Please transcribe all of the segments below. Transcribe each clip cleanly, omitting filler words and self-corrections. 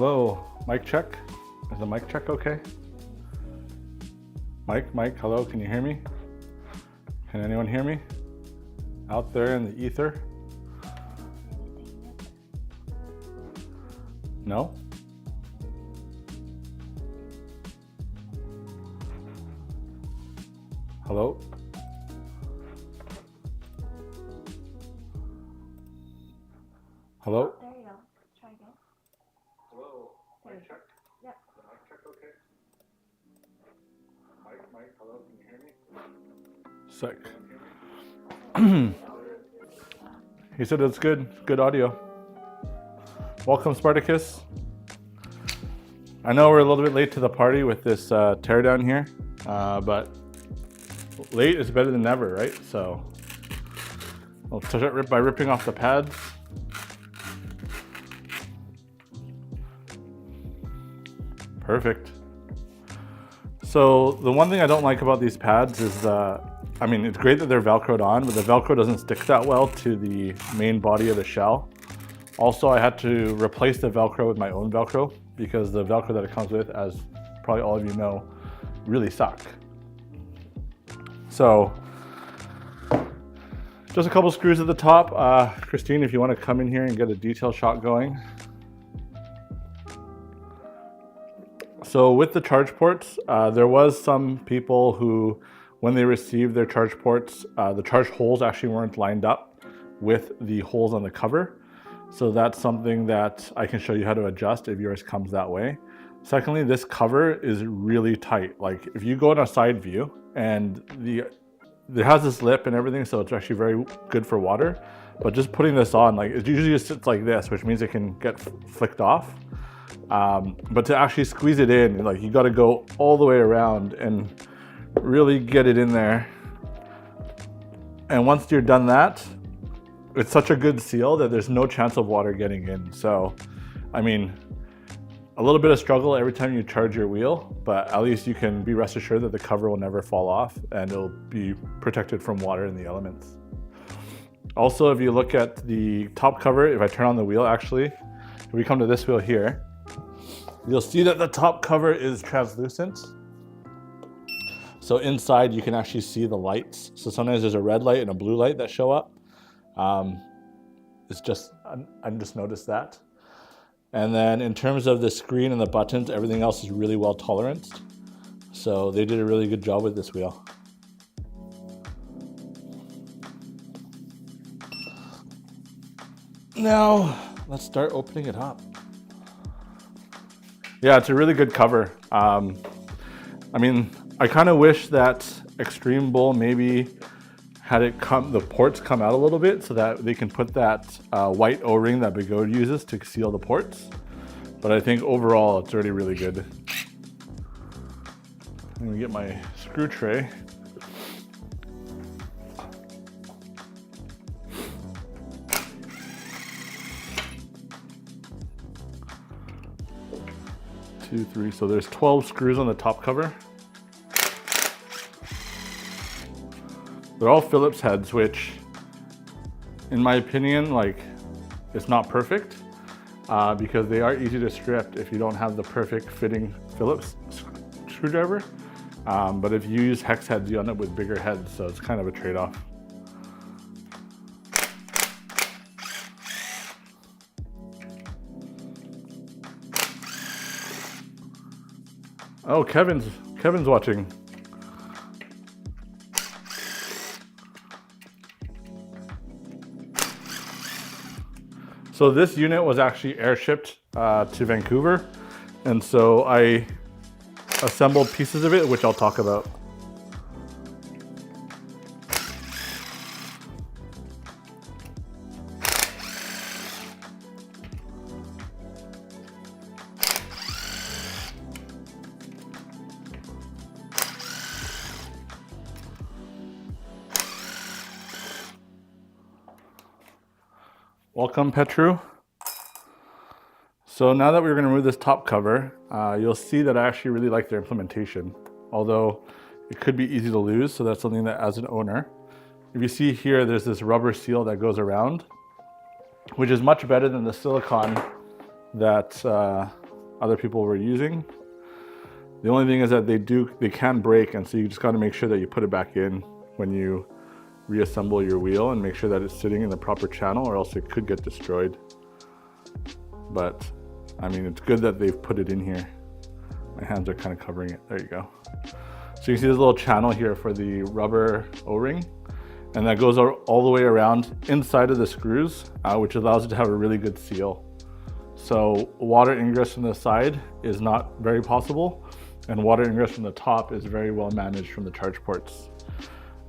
Hello, mic check. Is the mic check okay? Mike, hello, can you hear me? Can anyone hear me? Out there in the ether? No? Hello? Hello? There you go. Try again. Hello, mic check? Yep. Is the mic check okay? Mike, hello, can you hear me? Sick. He said it's good audio. Welcome, Spartacus. I know we're a little bit late to the party with this teardown here, but late is better than never, right? So we'll touch it by ripping off the pads. Perfect. So the one thing I don't like about these pads is, I mean, it's great that they're Velcroed on, but the Velcro doesn't stick that well to the main body of the shell. Also, I had to replace the Velcro with my own Velcro because the Velcro that it comes with, as probably all of you know, really suck. So just a couple screws at the top. Christine, if you want to come in here and get a detail shot going. So with the charge ports, there was some people who, when they received their charge ports, the charge holes actually weren't lined up with the holes on the cover. So that's something that I can show you how to adjust if yours comes that way. Secondly, this cover is really tight. Like if you go in a side view and it has this lip and everything, so it's actually very good for water. But just putting this on, like it usually just sits like this, which means it can get flicked off. But to actually squeeze it in, like you got to go all the way around and really get it in there. And once you're done that, it's such a good seal that there's no chance of water getting in. So, I mean, a little bit of struggle every time you charge your wheel, but at least you can be rest assured that the cover will never fall off and it'll be protected from water and the elements. Also, if you look at the top cover, if I turn on the wheel, actually, if we come to this wheel here, you'll see that the top cover is translucent. So inside you can actually see the lights. So sometimes there's a red light and a blue light that show up. It's just, I just noticed that. And then in terms of the screen and the buttons, everything else is really well toleranced. So they did a really good job with this wheel. Now let's start opening it up. Yeah, it's a really good cover. I mean, I kind of wish that ExtremeBull maybe had the ports come out a little bit so that they can put that white O-ring that Bigode uses to seal the ports. But I think overall it's already really good. I'm gonna get my screw tray. Two, three, so there's 12 screws on the top cover. They're all Phillips heads, which in my opinion, like, it's not perfect because they are easy to strip if you don't have the perfect fitting Phillips screwdriver. But if you use hex heads, you end up with bigger heads, so it's kind of a trade-off. Oh, Kevin's watching. So this unit was actually airshipped to Vancouver, and so I assembled pieces of it, which I'll talk about. Welcome, Petru. So now that we're going to remove this top cover, you'll see that I actually really like their implementation, although it could be easy to lose. So that's something that, as an owner, if you see here, there's this rubber seal that goes around, which is much better than the silicone that other people were using. The only thing is that they can break, and so you just got to make sure that you put it back in when you reassemble your wheel, and make sure that it's sitting in the proper channel, or else it could get destroyed. But I mean, it's good that they've put it in here. My hands are kind of covering it. There you go. So you can see this little channel here for the rubber O-ring, and that goes all the way around inside of the screws, which allows it to have a really good seal. So water ingress from the side is not very possible, and water ingress from the top is very well managed from the charge ports.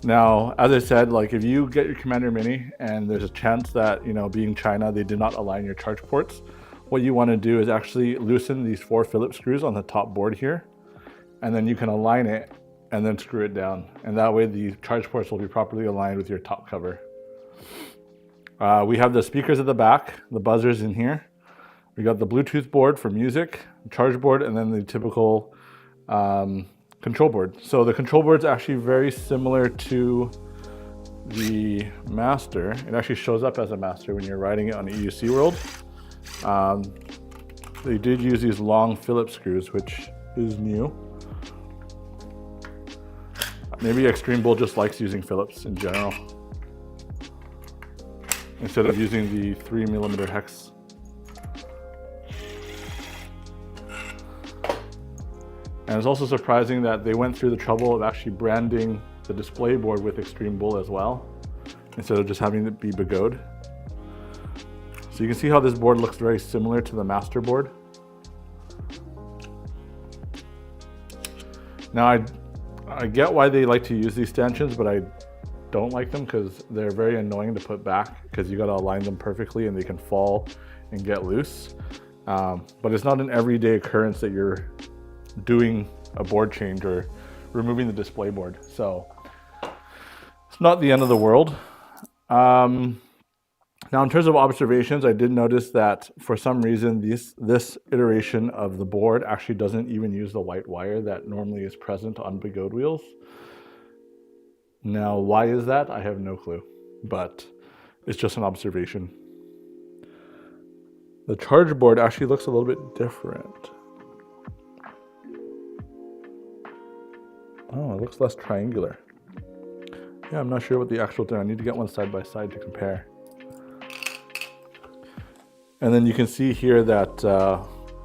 Now, as I said, like if you get your Commander Mini and there's a chance that, you know, being China, they did not align your charge ports, what you want to do is actually loosen these 4 Phillips screws on the top board here, and then you can align it and then screw it down. And that way the charge ports will be properly aligned with your top cover. We have the speakers at the back, the buzzers in here. We got the Bluetooth board for music, charge board, and then the typical control board. So the control board is actually very similar to the Master. It actually shows up as a Master when you're riding it on EUC World. They did use these long Phillips screws, which is new. Maybe ExtremeBull just likes using Phillips in general, instead of using the 3mm hex. And it's also surprising that they went through the trouble of actually branding the display board with ExtremeBull as well, instead of just having it be Begode. So you can see how this board looks very similar to the Master board. Now I get why they like to use these stanchions, but I don't like them because they're very annoying to put back, because you got to align them perfectly and they can fall and get loose. But it's not an everyday occurrence that you're doing a board change or removing the display board, so it's not the end of the world. Now in terms of observations, I did notice that for some reason this iteration of the board actually doesn't even use the white wire that normally is present on Begode wheels. Now why is that? I have no clue, but it's just an observation. The charge board actually looks a little bit different. Oh, it looks less triangular. Yeah, I'm not sure what the actual thing. I need to get one side by side to compare. And then you can see here that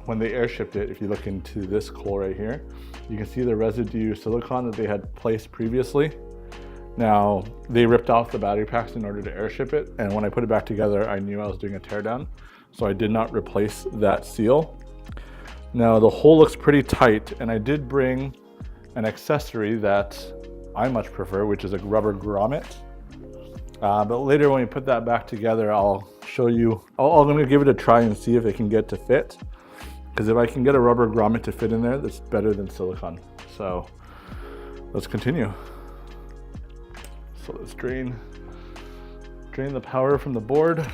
when they airshipped it, if you look into this coal right here, you can see the residue silicone that they had placed previously. Now, they ripped off the battery packs in order to airship it, and when I put it back together, I knew I was doing a teardown, so I did not replace that seal. Now, the hole looks pretty tight, and I did bring an accessory that I much prefer, which is a rubber grommet. But later when we put that back together, I'll show you. I'm going to give it a try and see if it can get to fit. Because if I can get a rubber grommet to fit in there, that's better than silicone. So let's continue. So let's drain the power from the board.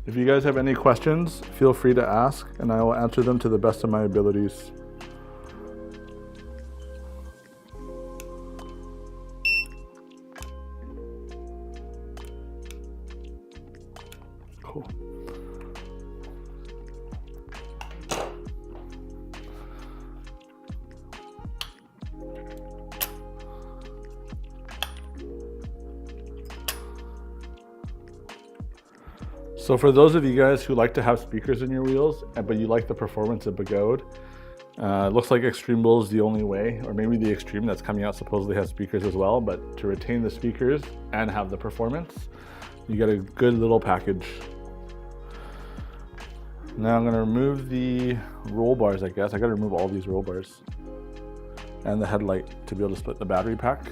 If you guys have any questions, feel free to ask, and I will answer them to the best of my abilities. Cool. So for those of you guys who like to have speakers in your wheels, but you like the performance of Begode, it looks like ExtremeBull is the only way, or maybe the Extreme that's coming out supposedly has speakers as well, but to retain the speakers and have the performance, you get a good little package. Now I'm gonna remove the roll bars, I guess. I gotta remove all these roll bars and the headlight to be able to split the battery pack.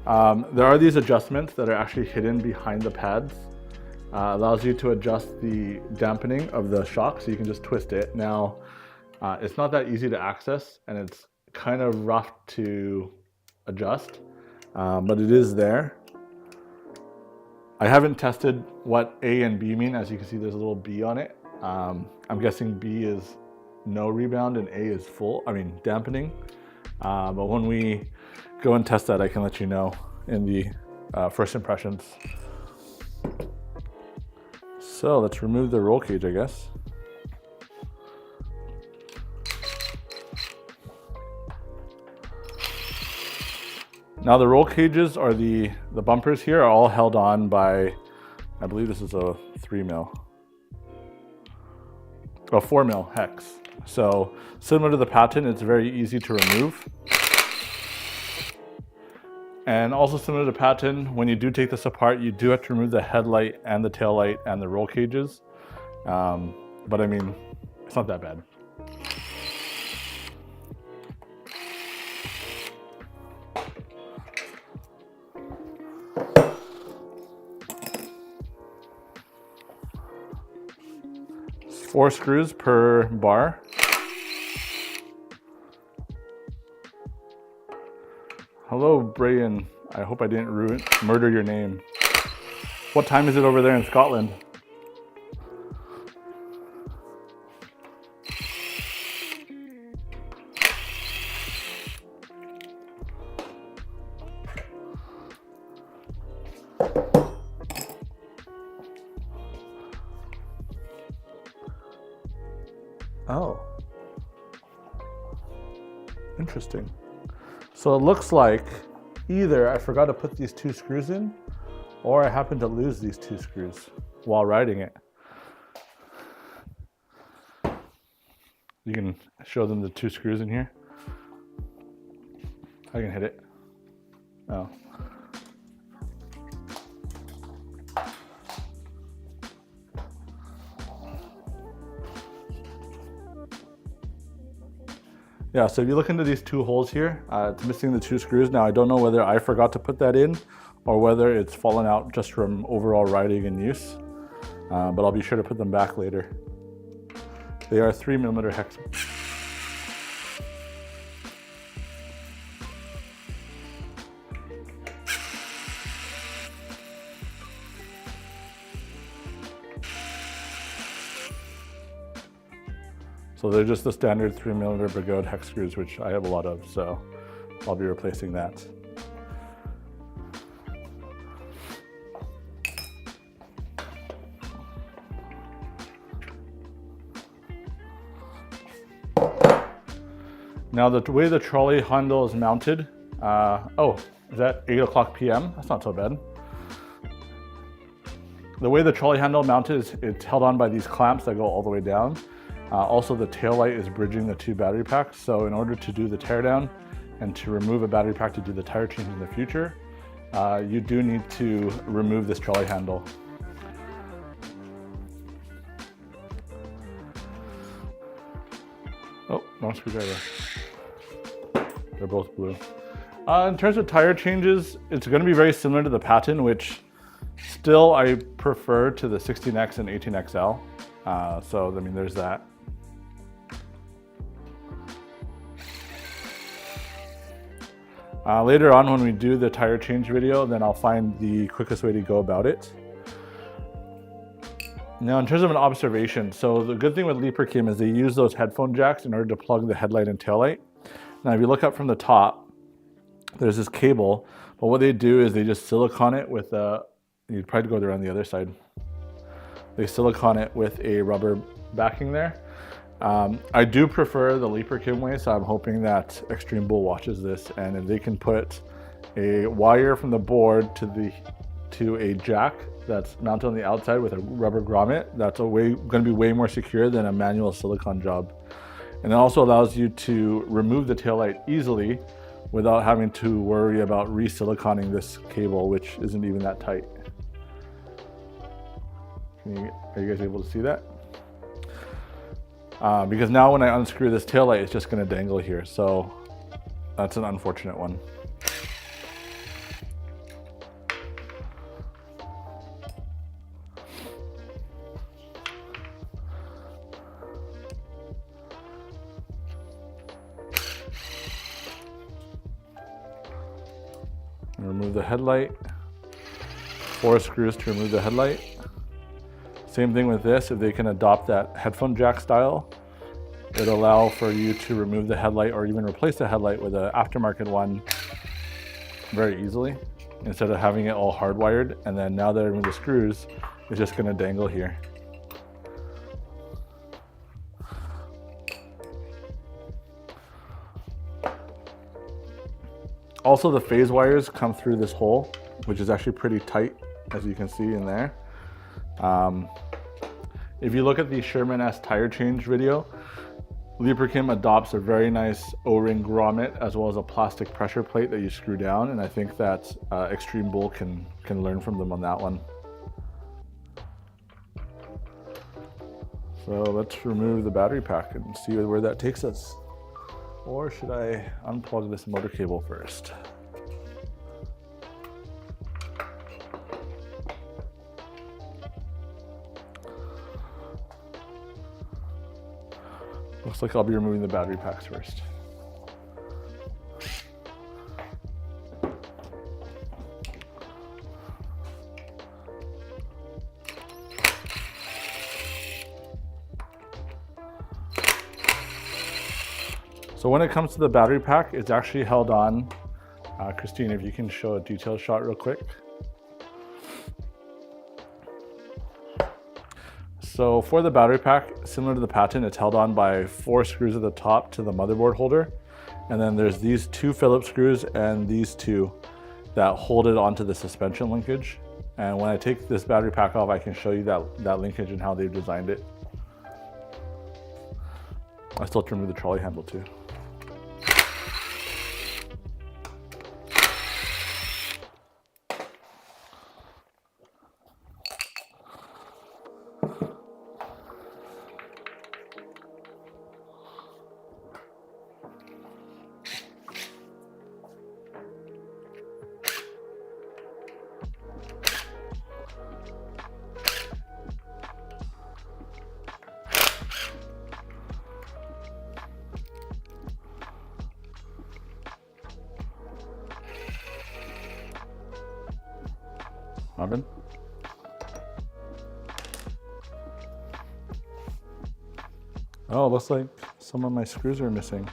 There are these adjustments that are actually hidden behind the pads. Allows you to adjust the dampening of the shock, so you can just twist it. Now, it's not that easy to access, and it's kind of rough to adjust, but it is there. I haven't tested what A and B mean. As you can see, there's a little B on it. I'm guessing B is no rebound and A is dampening. But when we go and test that, I can let you know in the first impressions. So let's remove the roll cage, I guess. Now the roll cages are the bumpers here are all held on by, I believe this is a 3mm. A 4mm hex. So similar to the Patton, it's very easy to remove. And also similar to Patton, when you do take this apart, you do have to remove the headlight and the tail light and the roll cages. But I mean, it's not that bad. It's 4 screws per bar. Hello, Brian. I hope I didn't murder your name. What time is it over there in Scotland? Oh. Interesting. So it looks like either I forgot to put these 2 screws in, or I happened to lose these 2 screws while riding it. You can show them the 2 screws in here. I can hit it. Oh. Yeah, so if you look into these 2 holes here, it's missing the 2 screws. Now I don't know whether I forgot to put that in or whether it's fallen out just from overall riding and use, but I'll be sure to put them back later. They are 3mm hex. So they're just the standard 3mm Brigode hex screws, which I have a lot of, so I'll be replacing that. Now the way the trolley handle is mounted, oh, is that 8 o'clock p.m.? That's not so bad. The way the trolley handle mounted is it's held on by these clamps that go all the way down. Also, the tail light is bridging the 2 battery packs. So in order to do the teardown and to remove a battery pack to do the tire change in the future, you do need to remove this trolley handle. Oh, no screwdriver. They're both blue. In terms of tire changes, it's going to be very similar to the Patton, which still I prefer to the 16X and 18XL. So, I mean, there's that. Later on when we do the tire change video, then I'll find the quickest way to go about it. Now in terms of an observation, so the good thing with Leaper Kim is they use those headphone jacks in order to plug the headlight and tail light. Now if you look up from the top, there's this cable, but what they do is they just silicone it with a, you'd probably go around the other side. They silicone it with a rubber backing there. I do prefer the Leaper Kim way, so I'm hoping that ExtremeBull watches this, and if they can put a wire from the board to a jack that's mounted on the outside with a rubber grommet, that's going to be way more secure than a manual silicone job. And it also allows you to remove the taillight easily without having to worry about re-siliconing this cable, which isn't even that tight. Are you guys able to see that? Because now when I unscrew this taillight, it's just going to dangle here. So that's an unfortunate one. Remove the headlight. 4 screws to remove the headlight. Same thing with this, if they can adopt that headphone jack style, it'll allow for you to remove the headlight or even replace the headlight with an aftermarket one very easily. instead of having it all hardwired. And then now that I remove the screws, it's just gonna dangle here. Also, the phase wires come through this hole, which is actually pretty tight, as you can see in there. If you look at the Sherman S tire change video, Liebherr adopts a very nice O-ring grommet as well as a plastic pressure plate that you screw down, and I think that ExtremeBull can learn from them on that one. So let's remove the battery pack and see where that takes us. Or should I unplug this motor cable first? Looks like I'll be removing the battery packs first. So when it comes to the battery pack, it's actually held on. Christine, if you can show a detailed shot real quick. So for the battery pack, similar to the Patton, it's held on by 4 screws at the top to the motherboard holder. And then there's these 2 Phillips screws and these 2 that hold it onto the suspension linkage. And when I take this battery pack off, I can show you that linkage and how they've designed it. I still have to remove the trolley handle too. Robin? Oh, looks like some of my screws are missing.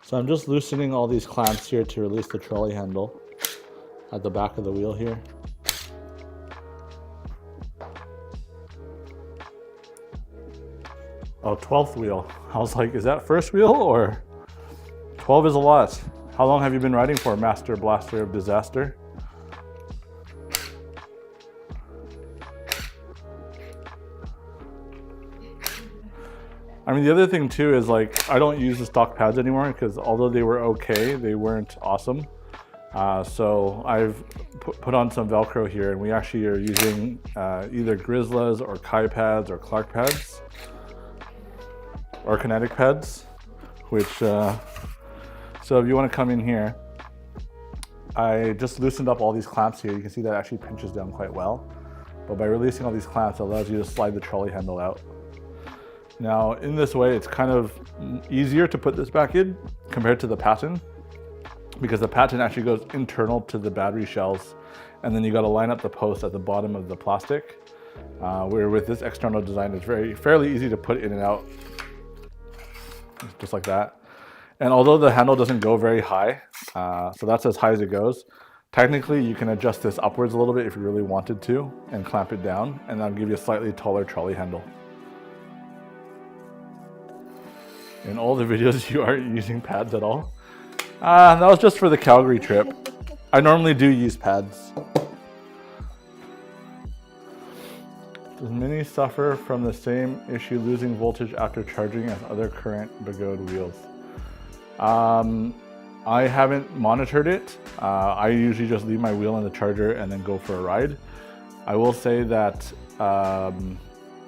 So I'm just loosening all these clamps here to release the trolley handle at the back of the wheel here. Oh, 12th wheel. I was like, is that first wheel or 12 is a lot. How long have you been riding for, Master Blaster of Disaster? I mean, the other thing too is like, I don't use the stock pads anymore because although they were okay, they weren't awesome. So I've put on some Velcro here, and we actually are using either Grizzlas or Kai pads or Clark pads or Kinetic pads, which, so if you want to come in here, I just loosened up all these clamps here. You can see that actually pinches down quite well. But by releasing all these clamps, it allows you to slide the trolley handle out. Now, in this way, it's kind of easier to put this back in compared to the Patton, because the Patton actually goes internal to the battery shells, and then you got to line up the post at the bottom of the plastic. Where with this external design, it's fairly easy to put in and out, just like that. And although the handle doesn't go very high, so that's as high as it goes, technically you can adjust this upwards a little bit if you really wanted to, and clamp it down, and that'll give you a slightly taller trolley handle. In all the videos, you aren't using pads at all? That was just for the Calgary trip. I normally do use pads. Does Mini suffer from the same issue losing voltage after charging as other current Begode wheels? I haven't monitored it. I usually just leave my wheel in the charger and then go for a ride. I will say that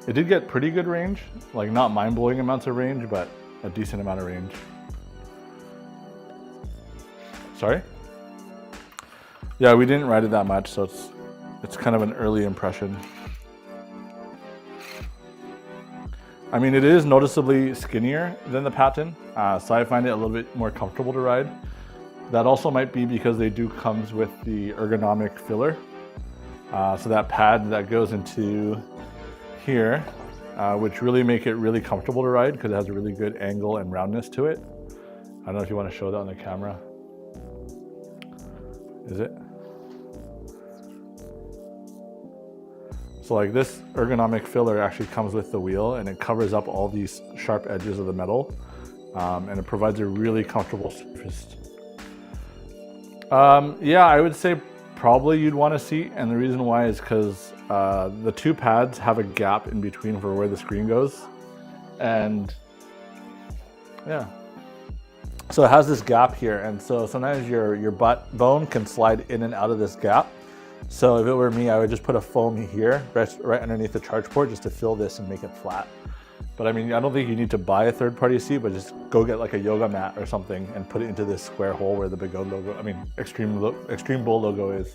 it did get pretty good range, like not mind-blowing amounts of range, but a decent amount of range. Sorry? Yeah, we didn't ride it that much, so it's kind of an early impression. I mean, it is noticeably skinnier than the Patton, so I find it a little bit more comfortable to ride. That also might be because they do comes with the ergonomic filler. So that pad that goes into here, which really make it really comfortable to ride because it has a really good angle and roundness to it. I don't know if you want to show that on the camera. Is it? So like this ergonomic filler actually comes with the wheel and it covers up all these sharp edges of the metal, and it provides a really comfortable surface. Yeah, I would say probably you'd want a seat, and the reason why is because the two pads have a gap in between for where the screen goes, and yeah. So it has this gap here, and so sometimes your butt bone can slide in and out of this gap. So if it were me, I would just put a foam here, right underneath the charge port, just to fill this and make it flat. But I mean, I don't think you need to buy a third-party seat, but just go get like a yoga mat or something and put it into this square hole where the Big O logo, I mean, ExtremeBull logo is.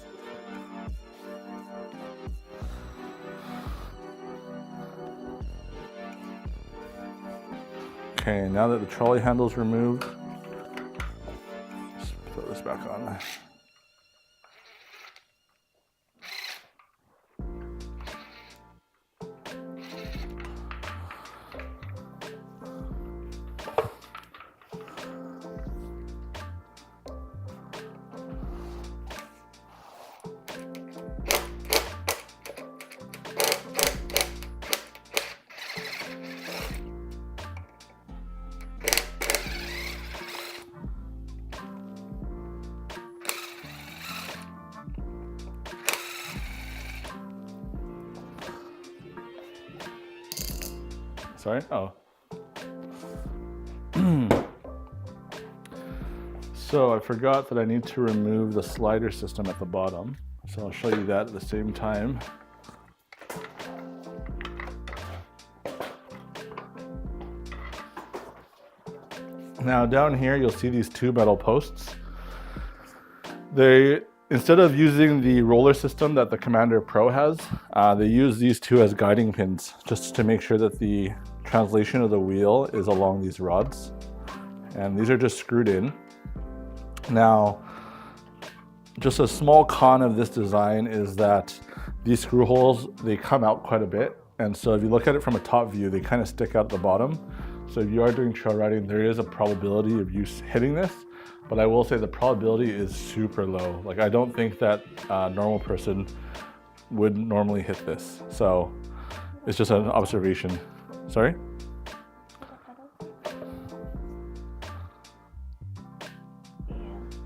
Okay, now that the trolley handle's removed, let's throw this back on. Sorry? Oh. So I forgot that I need to remove the slider system at the bottom. So I'll show you that at the same time. Now down here, you'll see these two metal posts. Instead of using the roller system that the Commander Pro has, they use these two as guiding pins just to make sure that the translation of the wheel is along these rods. And these are just screwed in. Now, just a small con of this design is that these screw holes, they come out quite a bit. And so if you look at it from a top view, they kind of stick out the bottom. So if you are doing trail riding, there is a probability of you hitting this. But I will say the probability is super low. Like I don't think that a normal person would normally hit this. So it's just an observation. Sorry?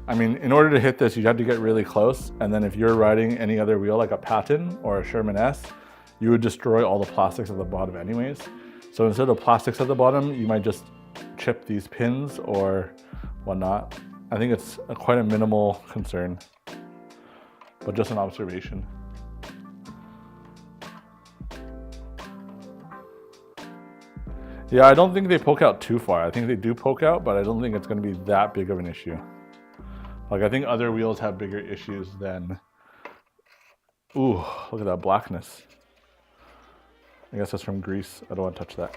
I mean, in order to hit this, you have to get really close. And then if you're riding any other wheel like a Patton or a Sherman S, you would destroy all the plastics at the bottom anyways. So instead of plastics at the bottom, you might just chip these pins or whatnot. I think it's quite a minimal concern, but just an observation. Yeah, I don't think they poke out too far. I think they do poke out, but I don't think it's going to be that big of an issue. Like I think other wheels have bigger issues than, ooh, look at that blackness. I guess that's from grease. I don't want to touch that.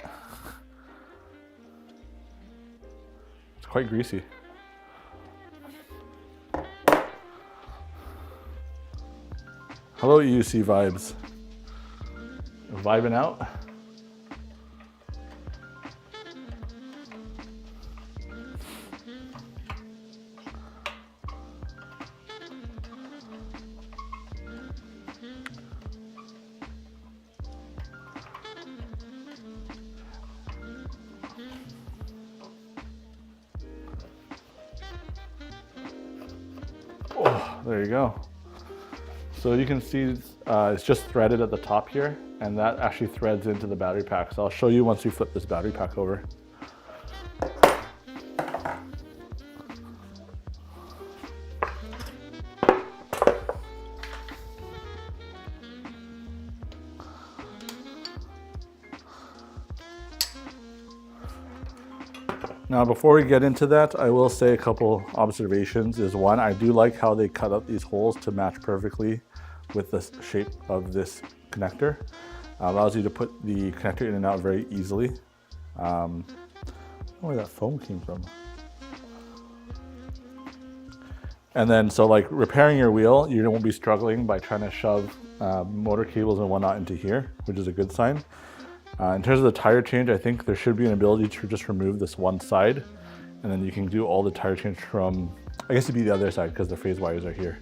It's quite greasy. Hello EUC vibes. Vibing out? Oh, there you go. So you can see it's just threaded at the top here, and that actually threads into the battery pack. So I'll show you once we flip this battery pack over. Now, before we get into that, I will say a couple observations. Is one, I do like how they cut out these holes to match perfectly with the shape of this connector. Allows you to put the connector in and out very easily. I don't know where that foam came from. And then, so like repairing your wheel, you won't be struggling by trying to shove motor cables and whatnot into here, which is a good sign. In terms of the tire change, I think there should be an ability to just remove this one side, and then you can do all the tire change from, I guess it'd be the other side because the phase wires are here.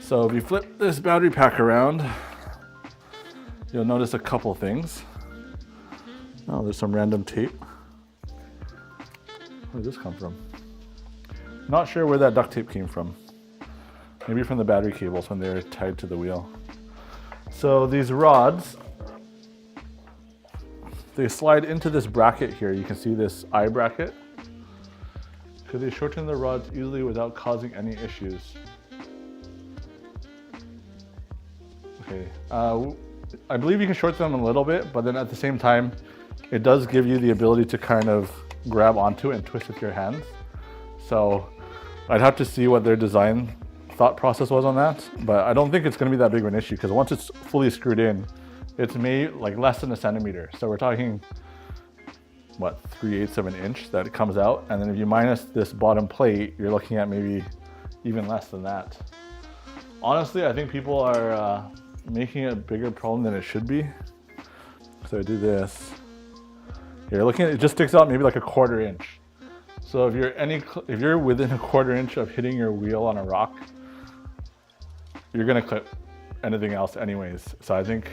So if you flip this battery pack around, you'll notice a couple things. Oh, there's some random tape. Where did this come from? Not sure where that duct tape came from. Maybe from the battery cables when they're tied to the wheel. So these rods, they slide into this bracket here. You can see this eye bracket. So they shorten the rods easily without causing any issues. Okay, I believe you can shorten them a little bit, but then at the same time, it does give you the ability to kind of grab onto it and twist with your hands. So I'd have to see what their design thought process was on that, but I don't think it's going to be that big of an issue because once it's fully screwed in, it's made like less than a centimeter. So we're talking, what, 3/8 of an inch that it comes out. And then if you minus this bottom plate, you're looking at maybe even less than that. Honestly, I think people are making it a bigger problem than it should be. So I do this. You're looking at it, just sticks out maybe like a 1/4 inch. So if you're within a 1/4 inch of hitting your wheel on a rock, you're gonna clip anything else anyways. So I think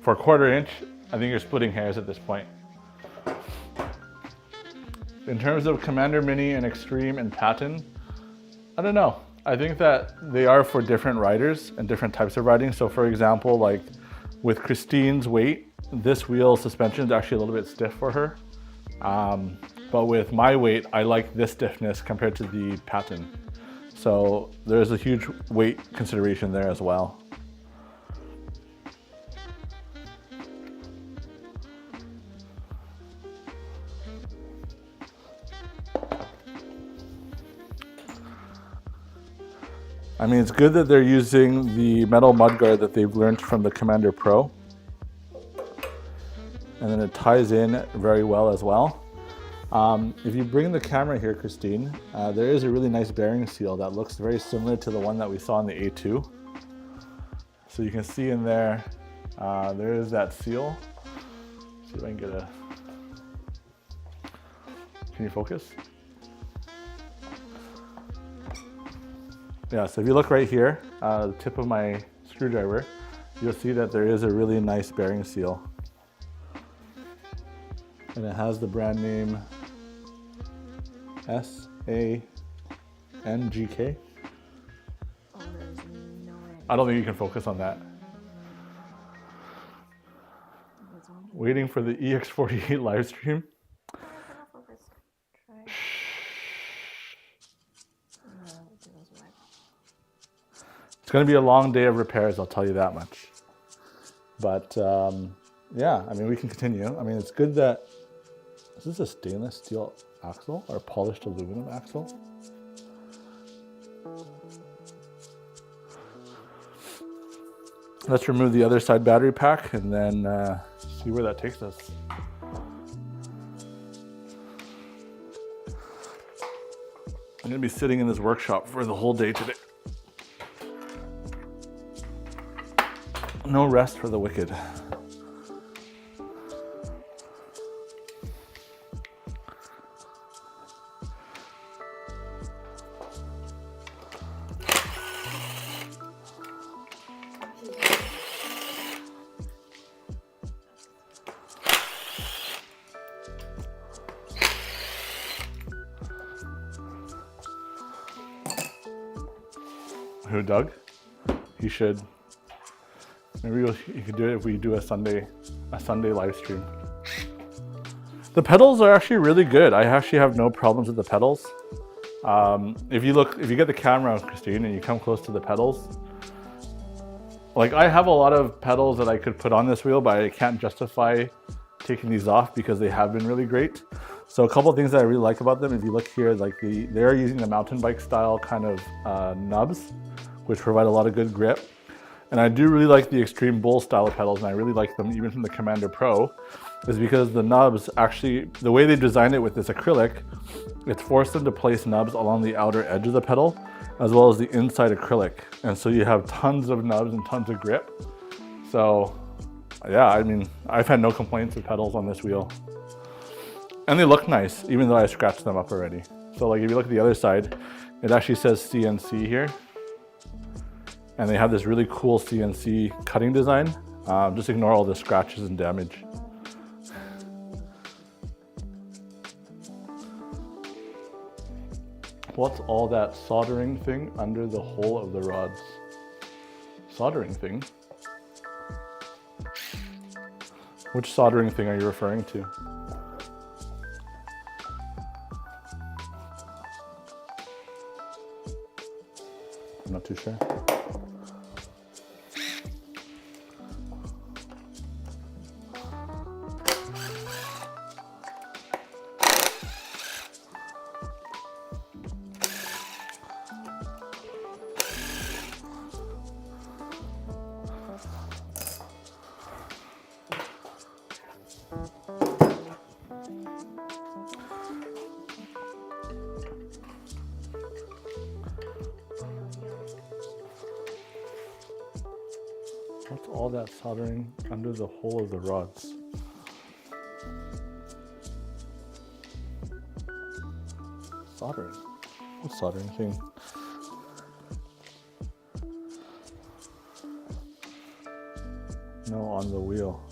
for a 1/4 inch, I think you're splitting hairs at this point. In terms of Commander Mini and Extreme and Patton, I don't know. I think that they are for different riders and different types of riding. So for example, like with Christine's weight, this wheel suspension is actually a little bit stiff for her. But with my weight, I like this stiffness compared to the Patton. So there's a huge weight consideration there as well. I mean, it's good that they're using the metal mudguard that they've learned from the Commander Pro. And then it ties in very well as well. If you bring the camera here, Christine, there is a really nice bearing seal that looks very similar to the one that we saw in the A2. So you can see in there, there is that seal. Let's see if I can get a, can you focus? Yeah, so if you look right here, the tip of my screwdriver, you'll see that there is a really nice bearing seal. And it has the brand name SANGK. Oh, there's no way. I don't think you can focus on that. Waiting for the EX48 live stream. It's going to be a long day of repairs, I'll tell you that much. But yeah, I mean, we can continue. I mean, it's good that, is this a stainless steel axle or polished aluminum axle? Let's remove the other side battery pack and then see where that takes us. I'm going to be sitting in this workshop for the whole day today. No rest for the wicked. Who, Doug? He should. Maybe you could do it if we do a Sunday live stream. The pedals are actually really good. I actually have no problems with the pedals. If you get the camera, Christine, and you come close to the pedals, like I have a lot of pedals that I could put on this wheel, but I can't justify taking these off because they have been really great. So a couple of things that I really like about them, if you look here, like they are using the mountain bike style kind of nubs, which provide a lot of good grip. And I do really like the ExtremeBull style of pedals, and I really like them even from the Commander Pro, is because the nubs actually, the way they designed it with this acrylic, it's forced them to place nubs along the outer edge of the pedal, as well as the inside acrylic. And so you have tons of nubs and tons of grip. So yeah, I mean, I've had no complaints with pedals on this wheel. And they look nice, even though I scratched them up already. So like if you look at the other side, it actually says CNC here. And they have this really cool CNC cutting design. Just ignore all the scratches and damage. What's all that soldering thing under the hole of the rods? Soldering thing? Which soldering thing are you referring to? I'm not too sure. What's all that soldering under the hole of the rods? Soldering? What soldering thing? No, on the wheel.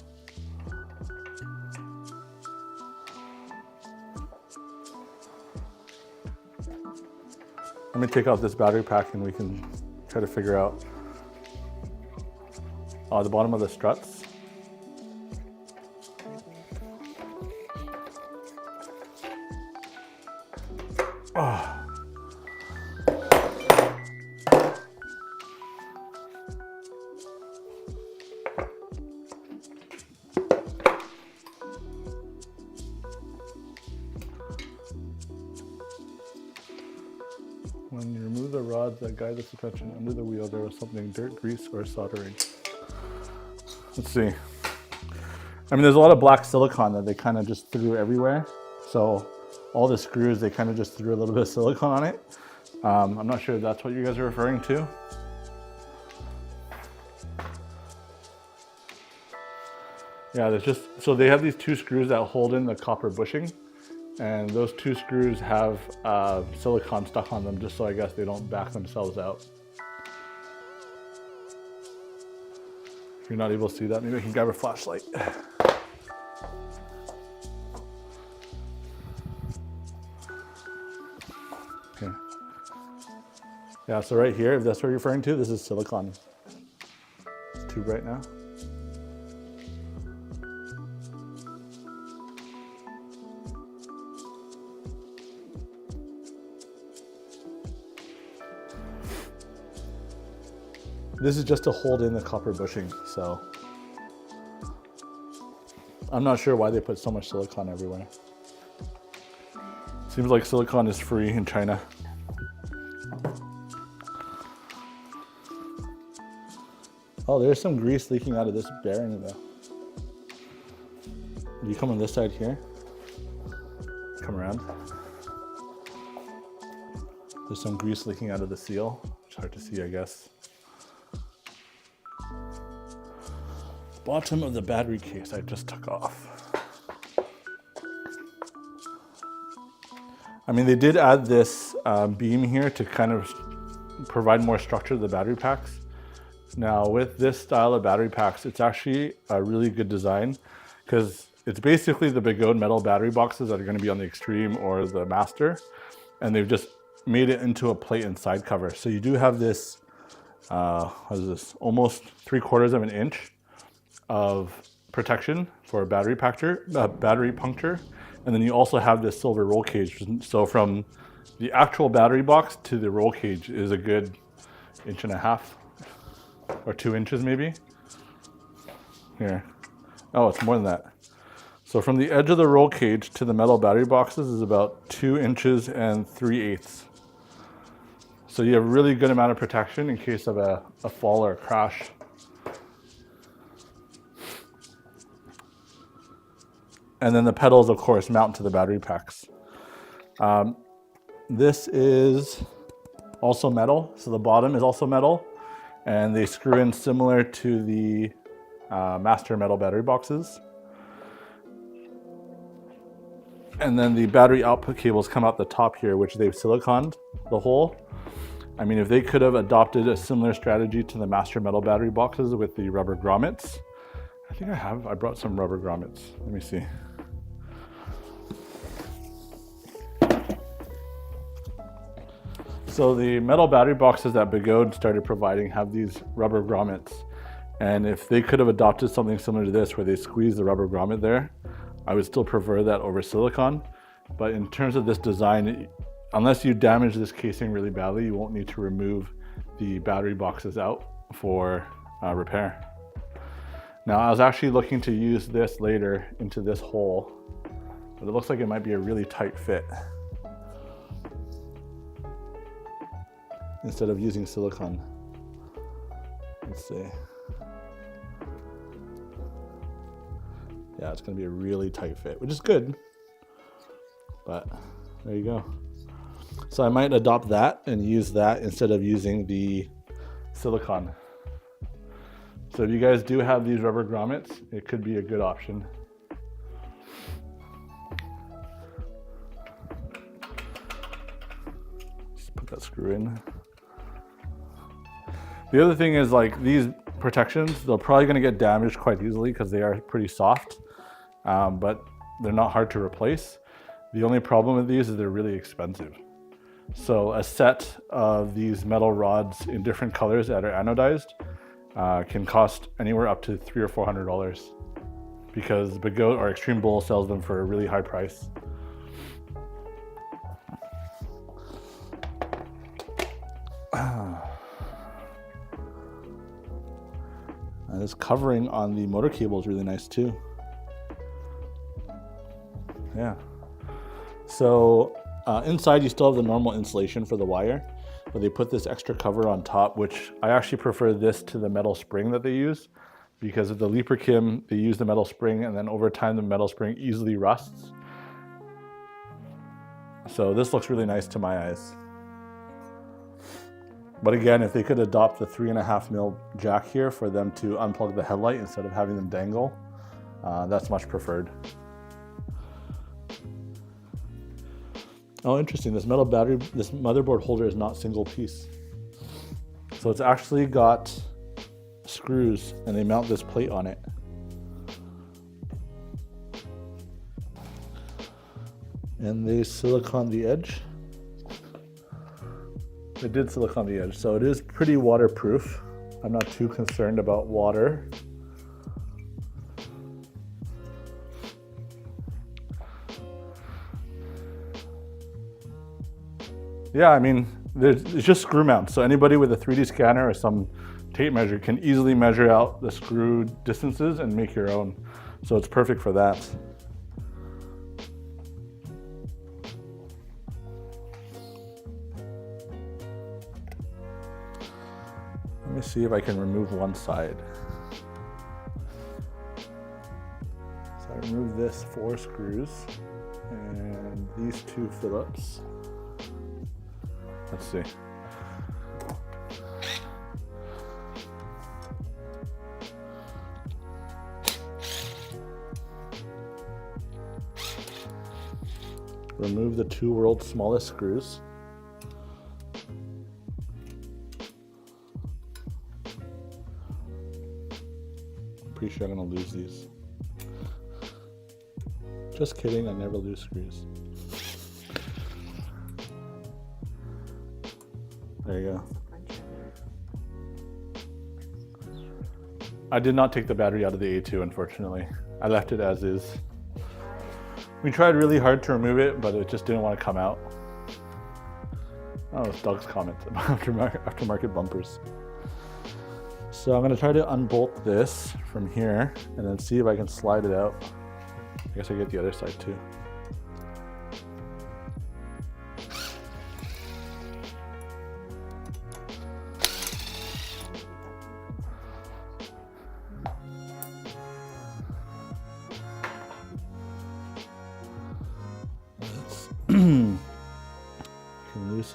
Let me take out this battery pack and we can try to figure out the bottom of the struts. When you remove the rods that guide the suspension under the wheel, there was something dirt, grease, or soldering. Let's see. I mean, there's a lot of black silicone that they kind of just threw everywhere. So all the screws, they kind of just threw a little bit of silicone on it. I'm not sure if that's what you guys are referring to. Yeah, there's just, so they have these two screws that hold in the copper bushing. And those two screws have silicone stuck on them just so I guess they don't back themselves out. If you're not able to see that, maybe I can grab a flashlight. Okay. Yeah, so right here, if that's what you're referring to, this is silicone. It's tube right now. This is just to hold in the copper bushing, so I'm not sure why they put so much silicone everywhere. Seems like silicone is free in China. Oh, there's some grease leaking out of this bearing though. You come on this side here, come around. There's some grease leaking out of the seal. It's hard to see, I guess. Bottom of the battery case I just took off. I mean, they did add this beam here to kind of provide more structure to the battery packs. Now with this style of battery packs, it's actually a really good design because it's basically the Bigode metal battery boxes that are going to be on the Extreme or the Master, and they've just made it into a plate and side cover. So you do have this, what is this, almost 3/4 of an inch of protection for a battery puncture, and then you also have this silver roll cage. So from the actual battery box to the roll cage is a good 1.5 inches or 2 inches maybe. Here, oh, it's more than that. So from the edge of the roll cage to the metal battery boxes is about 2 inches and 3/8. So you have a really good amount of protection in case of a fall or a crash. And then the pedals, of course, mount to the battery packs. This is also metal, so the bottom is also metal, and they screw in similar to the master metal battery boxes. And then the battery output cables come out the top here, which they've siliconed the hole. I mean, if they could have adopted a similar strategy to the master metal battery boxes with the rubber grommets, I think I brought some rubber grommets. Let me see. So the metal battery boxes that Begode started providing have these rubber grommets. And if they could have adopted something similar to this, where they squeeze the rubber grommet there, I would still prefer that over silicone. But in terms of this design, unless you damage this casing really badly, you won't need to remove the battery boxes out for repair. Now, I was actually looking to use this later into this hole, but it looks like it might be a really tight fit instead of using silicone. Let's see. Yeah, it's gonna be a really tight fit, which is good, but there you go. So I might adopt that and use that instead of using the silicone. So if you guys do have these rubber grommets, it could be a good option. Just put that screw in. The other thing is, like, these protections, they're probably gonna get damaged quite easily because they are pretty soft, but they're not hard to replace. The only problem with these is they're really expensive. So a set of these metal rods in different colors that are anodized can cost anywhere up to $300 or $400 because Begode or ExtremeBull sells them for a really high price. And this covering on the motor cable is really nice too. Yeah. So inside you still have the normal insulation for the wire, but they put this extra cover on top, which I actually prefer this to the metal spring that they use, because of the Leaper Kim, they use the metal spring, and then over time the metal spring easily rusts. So this looks really nice to my eyes. But again, if they could adopt the 3.5 mil jack here for them to unplug the headlight instead of having them dangle, that's much preferred. Oh, interesting. This metal battery, this motherboard holder is not single piece. So it's actually got screws and they mount this plate on it. And they silicone the edge. They did silicone the edge, so it is pretty waterproof. I'm not too concerned about water. Yeah, I mean, it's just screw mounts. So anybody with a 3D scanner or some tape measure can easily measure out the screw distances and make your own. So it's perfect for that. Let me see if I can remove one side. So I remove this 4 screws and these 2 Phillips. Let's see. Remove the 2 world's smallest screws. I'm pretty sure I'm gonna lose these. Just kidding, I never lose screws. There you go. I did not take the battery out of the A2, unfortunately. I left it as is. We tried really hard to remove it, but it just didn't want to come out. Oh, it's Doug's comment about aftermarket bumpers. So I'm gonna try to unbolt this from here and then see if I can slide it out. I guess I get the other side too.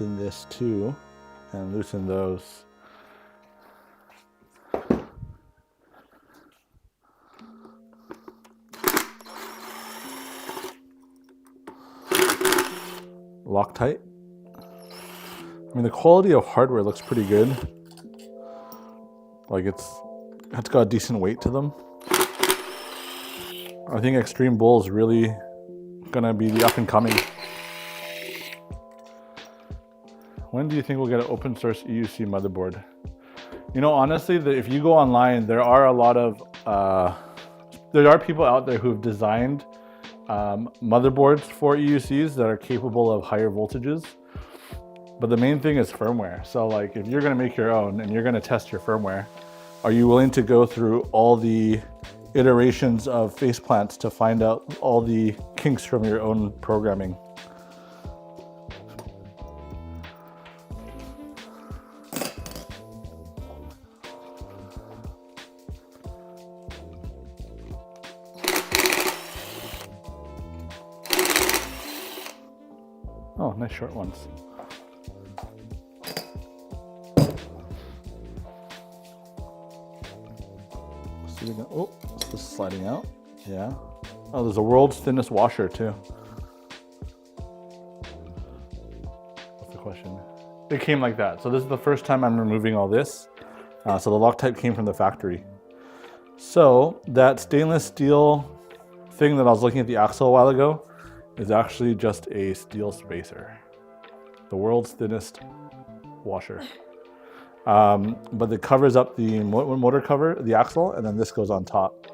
loosen this too and loosen those. Loctite. I mean, the quality of hardware looks pretty good. Like it's got a decent weight to them. I think ExtremeBull is really gonna be the up and coming. When do you think we'll get an open source EUC motherboard? You know, honestly, if you go online, there are a lot of there are people out there who've designed motherboards for EUCs that are capable of higher voltages. But the main thing is firmware. So like if you're gonna make your own and you're gonna test your firmware, are you willing to go through all the iterations of faceplants to find out all the kinks from your own programming? Oh, nice short ones. Oh, it's just sliding out. Yeah. Oh, there's a world's thinnest washer too. What's the question? It came like that. So this is the first time I'm removing all this. So the Loctite came from the factory. So that stainless steel thing that I was looking at the axle a while ago is actually just a steel spacer. The world's thinnest washer. But it covers up the motor cover, the axle, and then this goes on top.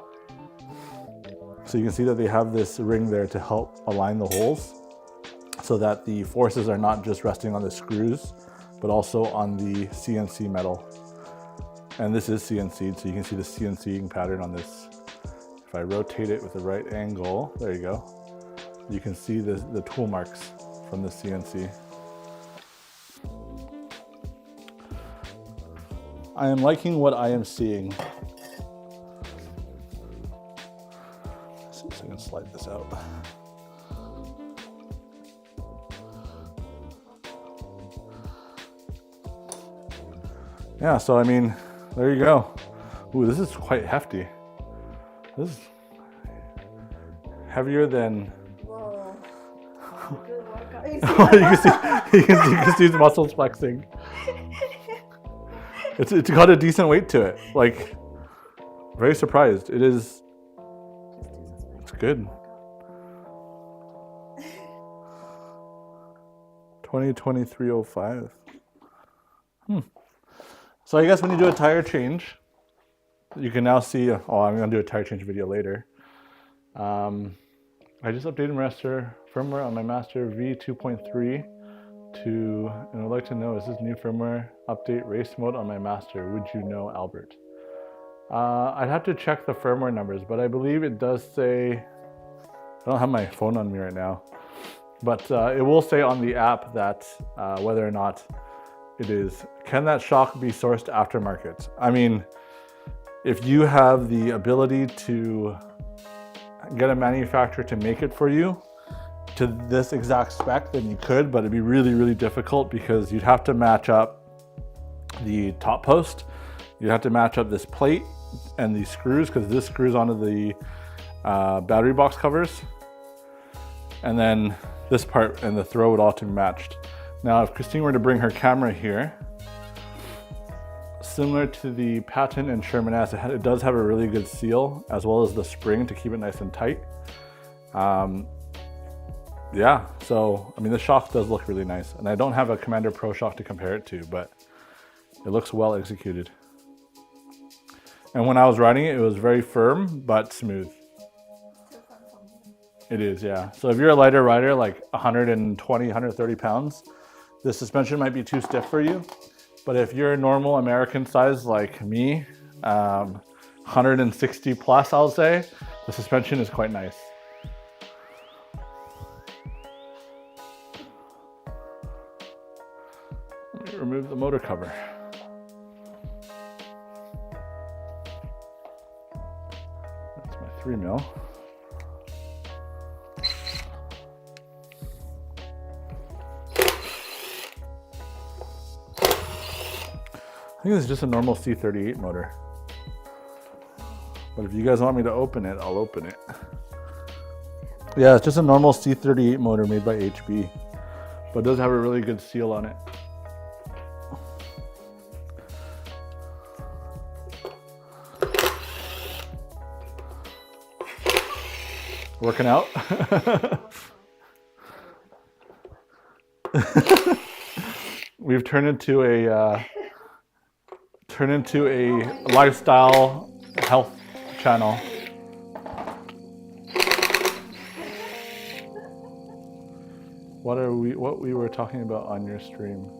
So you can see that they have this ring there to help align the holes so that the forces are not just resting on the screws, but also on the CNC metal. And this is CNC'd, so you can see the CNCing pattern on this. If I rotate it with the right angle, there you go. You can see the tool marks from the CNC. I am liking what I am seeing. Let's see if I can slide this out. Yeah, so I mean, there you go. Ooh, this is quite hefty. This is heavier than. Whoa. Good workout. you can see his muscles flexing. It's got a decent weight to it. Like, very surprised. It is. It's good. 2023-05. So I guess when you do a tire change, you can now see. Oh, I'm gonna do a tire change video later. I just updated my firmware on my Master V2.3 and I'd like to know, is this new firmware update race mode on my Master? Would you know, Albert? I'd have to check the firmware numbers, but I believe it does say, I don't have my phone on me right now, but it will say on the app that whether or not it is, can that shock be sourced aftermarket? I mean, if you have the ability to get a manufacturer to make it for you to this exact spec, then you could, but it'd be really, really difficult because you'd have to match up the top post. You'd have to match up this plate and these screws, because this screws onto the battery box covers. And then this part and the throw would all to be matched. Now, if Christine were to bring her camera here, similar to the Patton and Sherman S, it does have a really good seal, as well as the spring to keep it nice and tight. Yeah, so I mean, the shock does look really nice, and I don't have a Commander Pro shock to compare it to, but it looks well executed. And when I was riding it, it was very firm but smooth. It is, yeah. So if you're a lighter rider, like 120, 130 pounds, the suspension might be too stiff for you. But if you're a normal American size like me, 160 plus, I'll say, the suspension is quite nice. Let me remove the motor cover. That's my 3mm. I think it's just a normal C38 motor. But if you guys want me to open it, I'll open it. Yeah, it's just a normal C38 motor made by HB, but it does have a really good seal on it. Working out? We've turned into a lifestyle health channel. What we were talking about on your stream?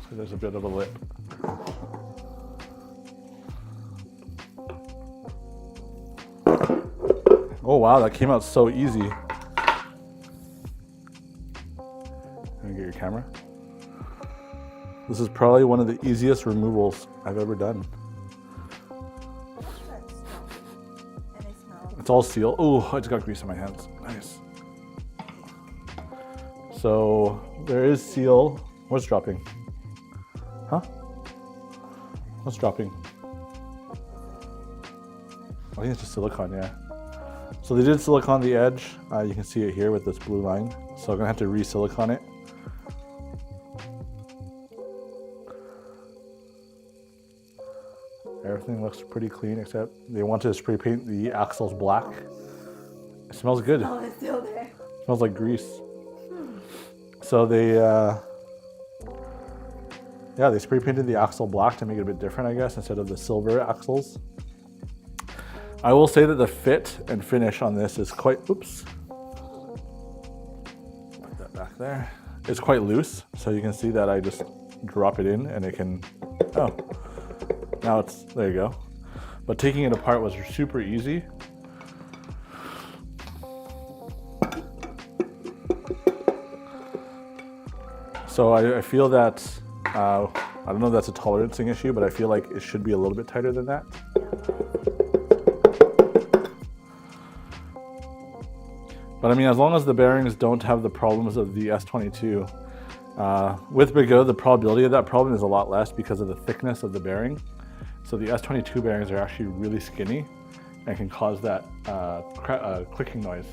So there's a bit of a lip. Oh wow, that came out so easy. Let me get your camera. This is probably one of the easiest removals I've ever done. It's all sealed. Oh, I just got grease on my hands. Nice. So there is seal. What's dropping? Huh? What's dropping? I think it's just silicone, yeah. So they did silicone the edge. You can see it here with this blue line. So I'm gonna have to re-silicone it. Everything looks pretty clean except they wanted to spray paint the axles black. It smells good. Oh, it's still there. It smells like grease. So they spray painted the axle black to make it a bit different, I guess, instead of the silver axles. I will say that the fit and finish on this is quite, oops. Put that back there. It's quite loose, so you can see that I just drop it in and it can, oh, now it's, there you go. But taking it apart was super easy. So I feel that, I don't know if that's a tolerancing issue, but I feel like it should be a little bit tighter than that. But I mean, as long as the bearings don't have the problems of the S22, with Bigot, the probability of that problem is a lot less because of the thickness of the bearing. So the S22 bearings are actually really skinny and can cause that clicking noise.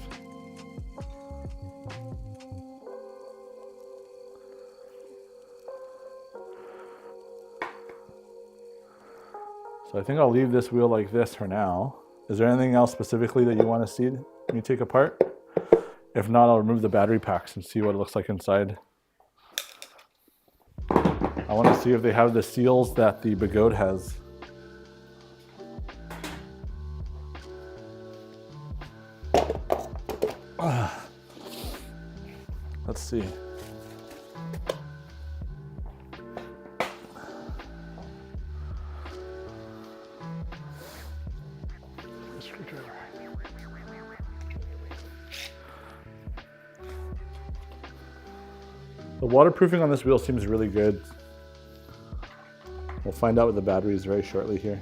So I think I'll leave this wheel like this for now. Is there anything else specifically that you want to see me take apart? If not, I'll remove the battery packs and see what it looks like inside. I want to see if they have the seals that the Bigot has. Let's see. The waterproofing on this wheel seems really good. We'll find out with the batteries very shortly here.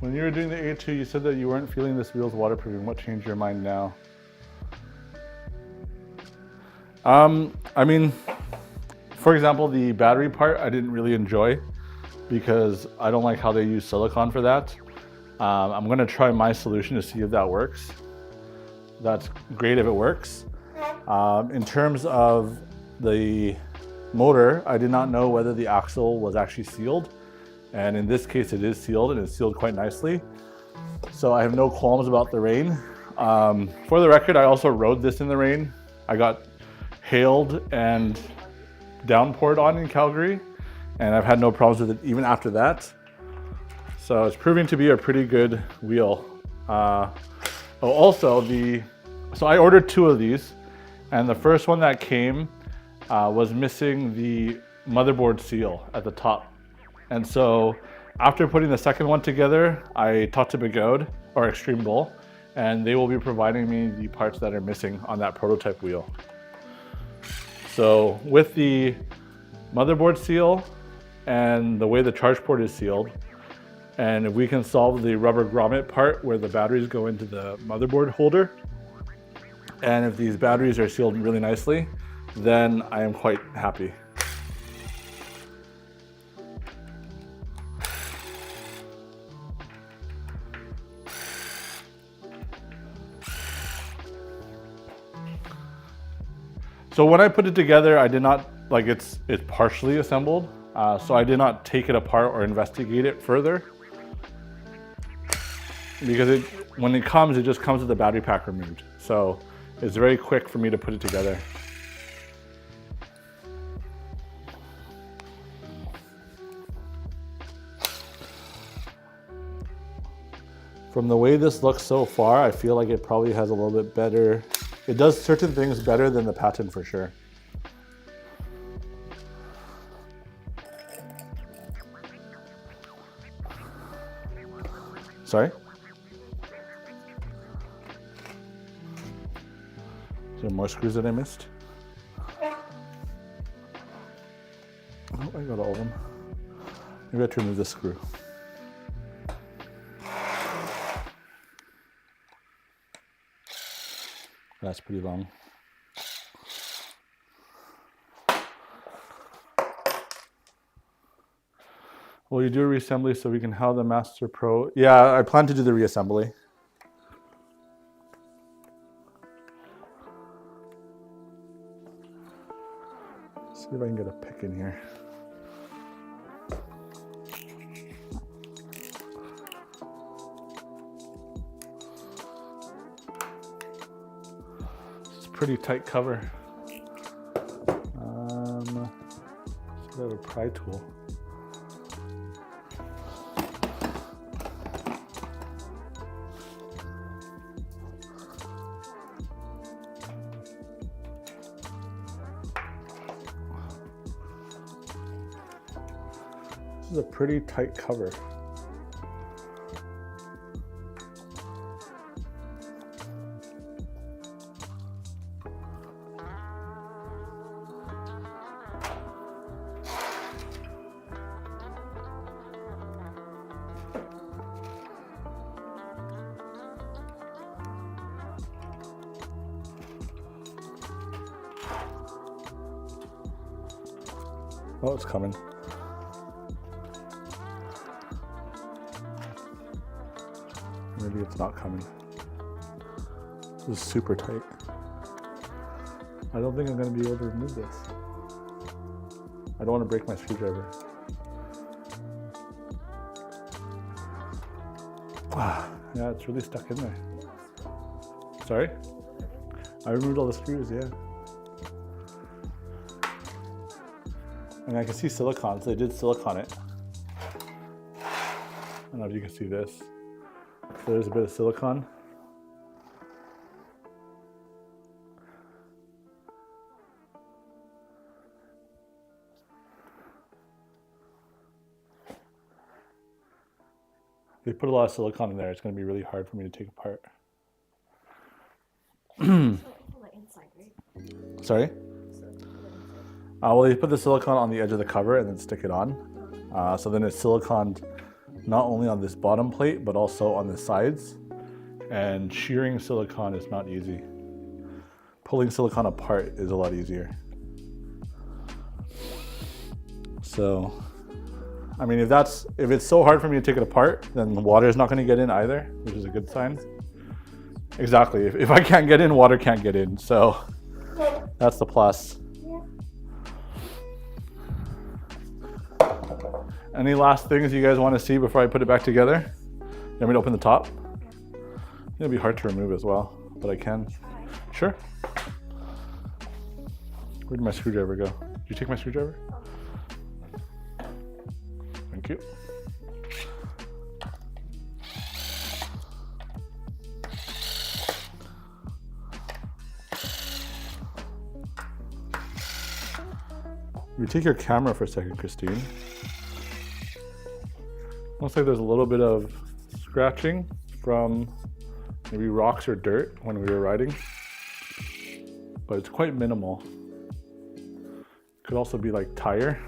When you were doing the A2, you said that you weren't feeling this wheel's waterproofing. What changed your mind now? I mean, for example, the battery part I didn't really enjoy because I don't like how they use silicone for that. I'm gonna try my solution to see if that works. That's great if it works. In terms of the motor, I did not know whether the axle was actually sealed. And in this case, it is sealed and it's sealed quite nicely. So I have no qualms about the rain. For the record, I also rode this in the rain. I got hailed and downpoured on in Calgary, and I've had no problems with it even after that. So it's proving to be a pretty good wheel. So I ordered 2 of these, and the first one that came was missing the motherboard seal at the top. And so after putting the second one together, I talked to Begode or ExtremeBull, and they will be providing me the parts that are missing on that prototype wheel. So with the motherboard seal and the way the charge port is sealed, and if we can solve the rubber grommet part where the batteries go into the motherboard holder, and if these batteries are sealed really nicely, then I am quite happy. So when I put it together, I did not, like it's partially assembled, so I did not take it apart or investigate it further. Because when it comes, it just comes with the battery pack removed. So it's very quick for me to put it together. From the way this looks so far, I feel like it probably has a little bit better. It does certain things better than the Patton for sure. Sorry? Is there more screws that I missed? Oh, I got all of them. Maybe I have to remove this screw. That's pretty long. Will you do a reassembly so we can have the Master Pro? Yeah, I plan to do the reassembly. Let's see if I can get a pick in here. It's a pretty tight cover. Let's see if I have a pry tool. This is a pretty tight cover. Oh, it's coming. Maybe it's not coming. This is super tight. I don't think I'm going to be able to remove this. I don't want to break my screwdriver. Yeah, it's really stuck in there. Sorry? I removed all the screws, yeah. And I can see silicone, so they did silicone it. I don't know if you can see this. So there's a bit of silicone. They put a lot of silicone in there. It's going to be really hard for me to take apart. Sorry? Well, they put the silicone on the edge of the cover and then stick it on. So then it's siliconed not only on this bottom plate, but also on the sides. And shearing silicone is not easy. Pulling silicone apart is a lot easier. So, I mean, if it's so hard for me to take it apart, then the water is not going to get in either, which is a good sign. Exactly. If I can't get in, water can't get in. So that's the plus. Any last things you guys want to see before I put it back together? You want me to open the top? It'll be hard to remove as well, but I can. Try. Sure. Where did my screwdriver go? Did you take my screwdriver? Thank you. You take your camera for a second, Christine. Looks like there's a little bit of scratching from maybe rocks or dirt when we were riding, but it's quite minimal. Could also be like tire.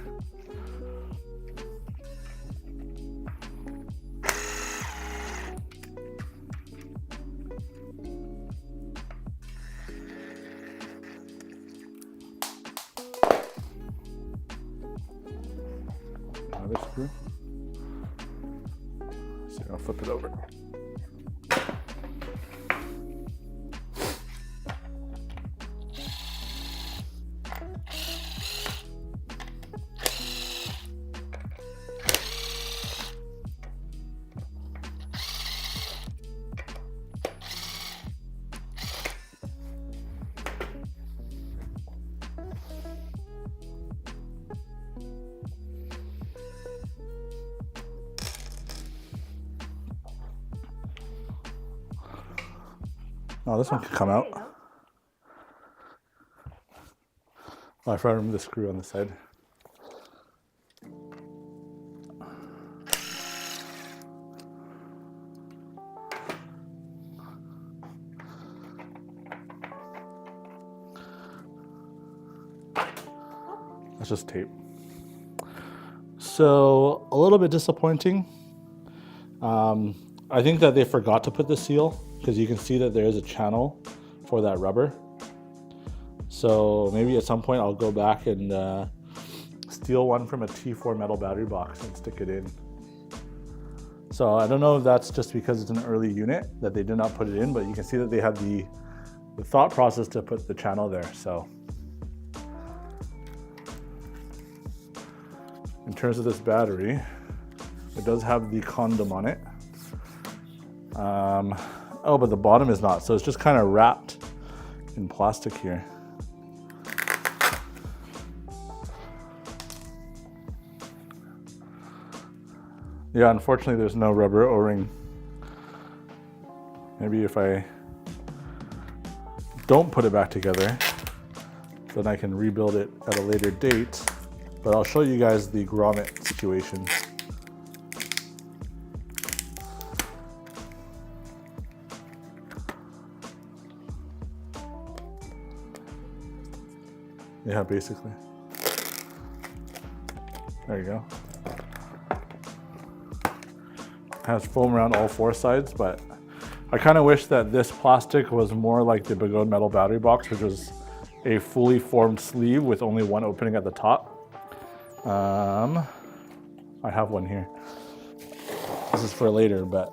Another screw. So I'll flip it over. Oh, this one could come out. Oh, I forgot to remove the screw on the side. That's just tape. So, a little bit disappointing. I think that they forgot to put the seal, because you can see that there is a channel for that rubber. So maybe at some point I'll go back and steal one from a T4 metal battery box and stick it in. So I don't know if that's just because it's an early unit that they did not put it in, but you can see that they had the thought process to put the channel there. So in terms of this battery, it does have the condom on it. Oh, but the bottom is not, so it's just kind of wrapped in plastic here. Yeah, unfortunately there's no rubber O-ring. Maybe if I don't put it back together, then I can rebuild it at a later date. But I'll show you guys the grommet situation. Yeah, basically. There you go. It has foam around all four sides, but I kind of wish that this plastic was more like the Begode metal battery box, which was a fully formed sleeve with only one opening at the top. I have one here. This is for later, but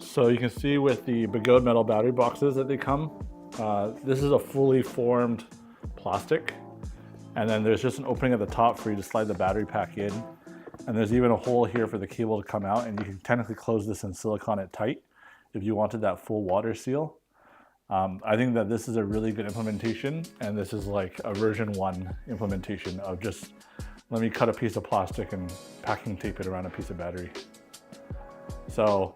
so you can see with the Begode metal battery boxes that they come, this is a fully formed plastic, and then there's just an opening at the top for you to slide the battery pack in, and there's even a hole here for the cable to come out, and you can technically close this and silicone it tight if you wanted that full water seal. I think that this is a really good implementation, and this is like a version 1 implementation of just let me cut a piece of plastic and packing tape it around a piece of battery. So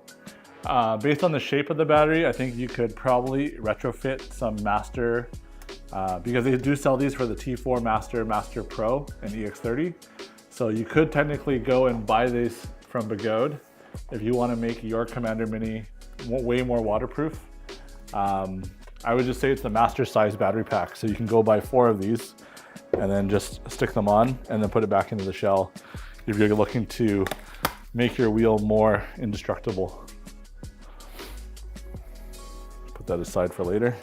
based on the shape of the battery, I think you could probably retrofit some Master, because they do sell these for the T4 Master, Master Pro, and EX30. So you could technically go and buy these from Begode if you want to make your Commander Mini way more waterproof. I would just say it's the Master size battery pack. So you can go buy 4 of these and then just stick them on and then put it back into the shell if you're looking to make your wheel more indestructible. Put that aside for later.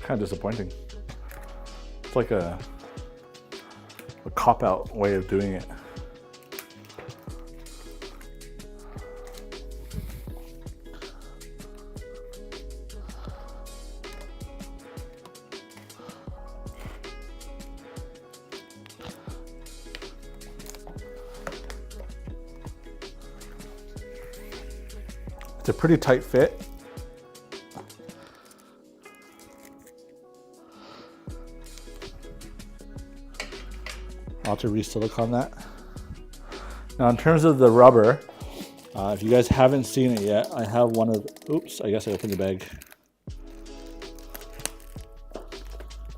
Kind of disappointing. It's like a cop-out way of doing it. It's a pretty tight fit. I'll have to re-silicone that. Now in terms of the rubber, if you guys haven't seen it yet, I have one of, oops, I guess I opened the bag.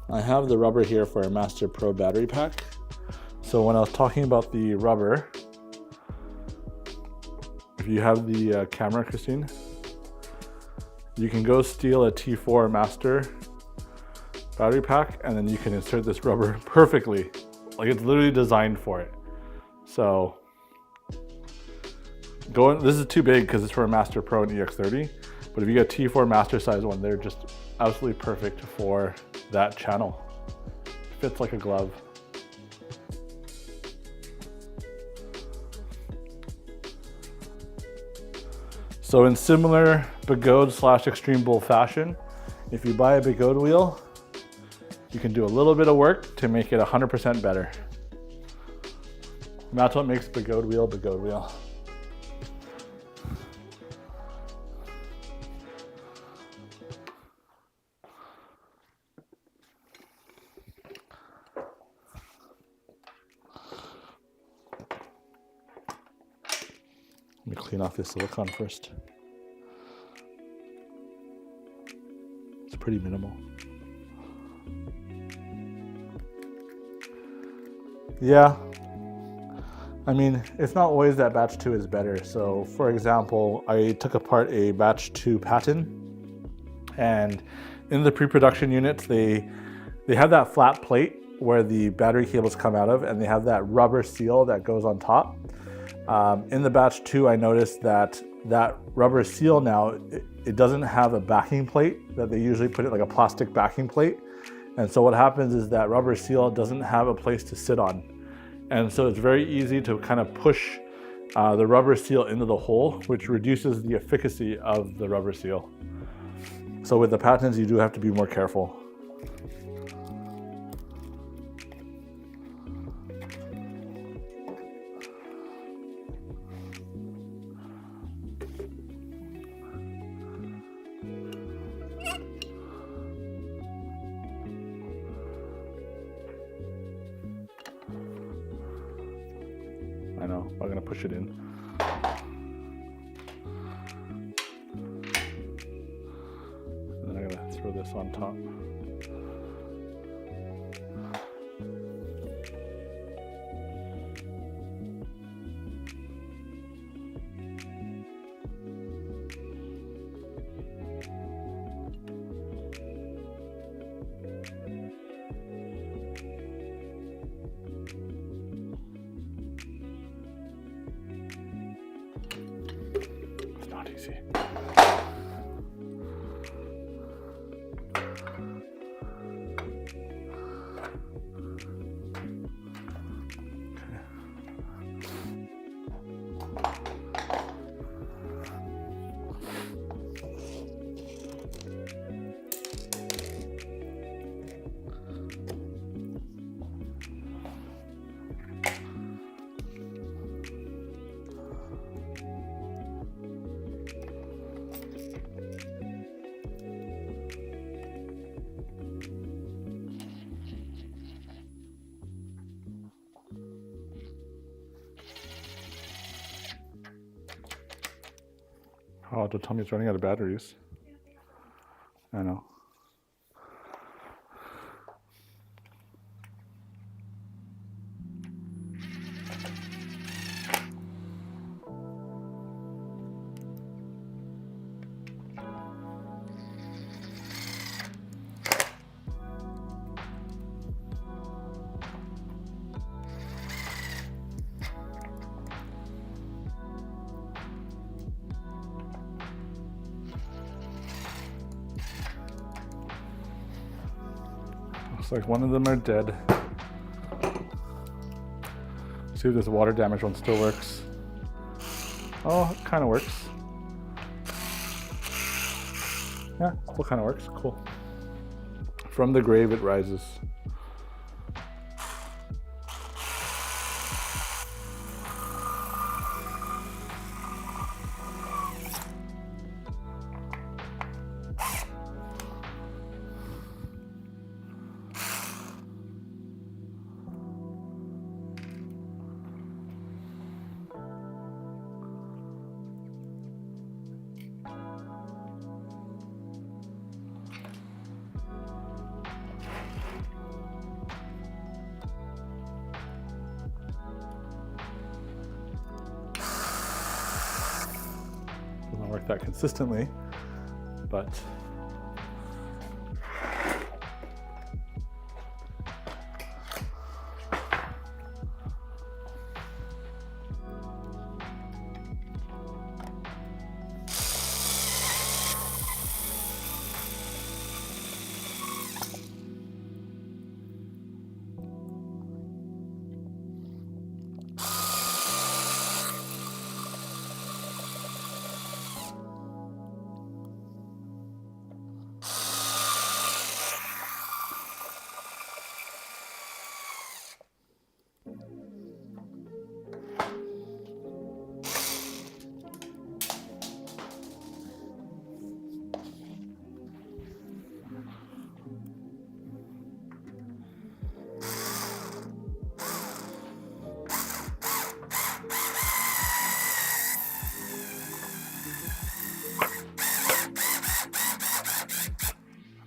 I have the rubber here for a Master Pro battery pack. So when I was talking about the rubber, if you have the camera, Christine, you can go steal a T4 Master battery pack and then you can insert this rubber perfectly. Like it's literally designed for it. So this is too big because it's for a Master Pro and EX30, but if you get a T4 Master size one, they're just absolutely perfect for that channel. Fits like a glove. So in similar Begode / ExtremeBull fashion, if you buy a Begode wheel, you can do a little bit of work to make it 100% better. And that's what makes Begode wheel Begode wheel. Let me clean off this silicone first. It's pretty minimal. Yeah, I mean, it's not always that batch 2 is better. So for example, I took apart a batch 2 Patton, and in the pre-production units, they have that flat plate where the battery cables come out of, and they have that rubber seal that goes on top. In the batch 2, I noticed that rubber seal now, it doesn't have a backing plate that they usually put it, like a plastic backing plate. And so what happens is that rubber seal doesn't have a place to sit on. And so it's very easy to kind of push the rubber seal into the hole, which reduces the efficacy of the rubber seal. So with the Pattons, you do have to be more careful. I know, I'm gonna push it in. And then I'm gonna throw this on top. Not easy. Oh, don't tell me it's running out of batteries. I know. Looks like one of them are dead. See if this water damage one still works. Oh, it kind of works. Yeah, still kind of works. Cool. From the grave it rises. Doesn't work that consistently, but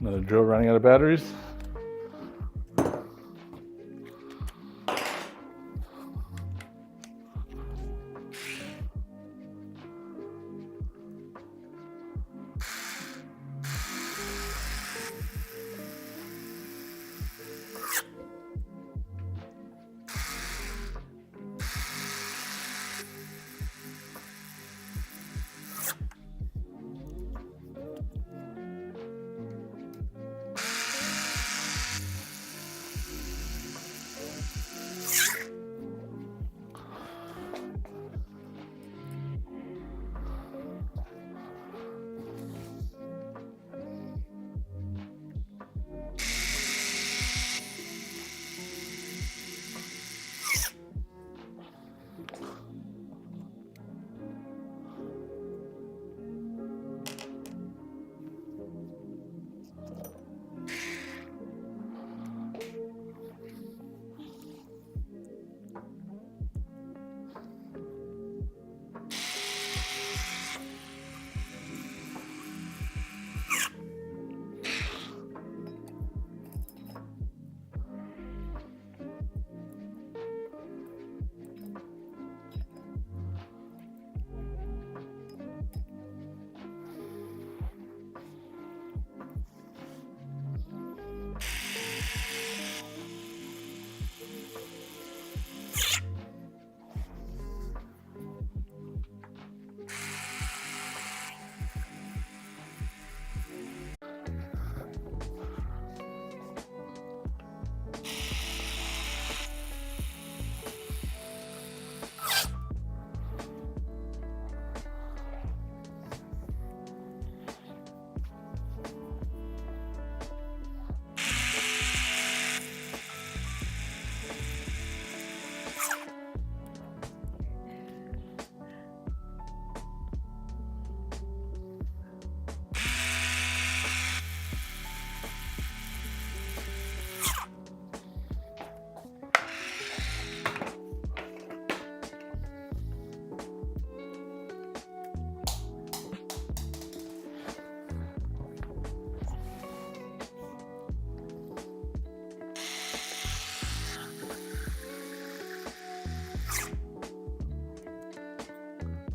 another drill running out of batteries.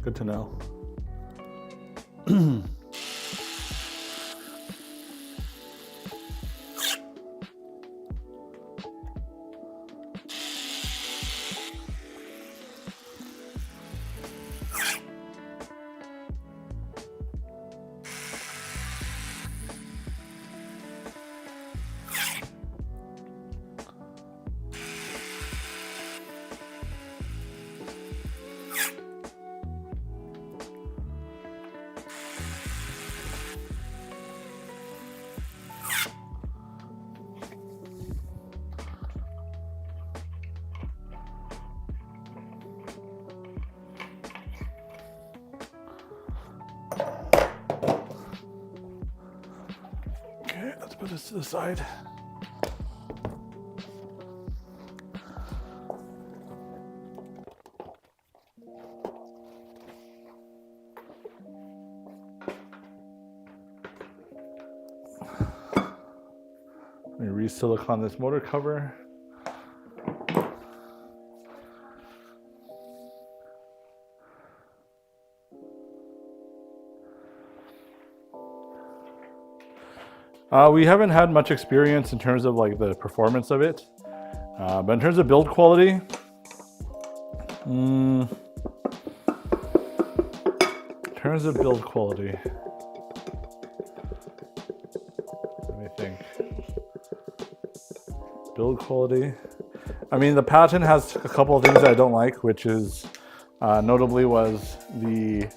Good to know. this to the side. Let me re-silicone this motor cover. We haven't had much experience in terms of like the performance of it, but in terms of build quality, let me think. Build quality. I mean, the Patton has a couple of things that I don't like, which is notably was the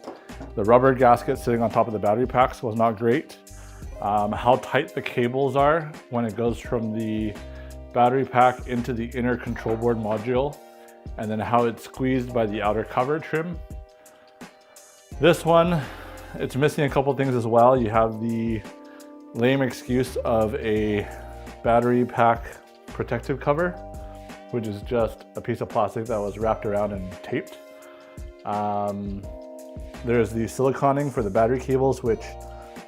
rubber gasket sitting on top of the battery packs was not great. How tight the cables are when it goes from the battery pack into the inner control board module, and then how it's squeezed by the outer cover trim. This one, it's missing a couple things as well. You have the lame excuse of a battery pack protective cover, which is just a piece of plastic that was wrapped around and taped. There's the siliconing for the battery cables, which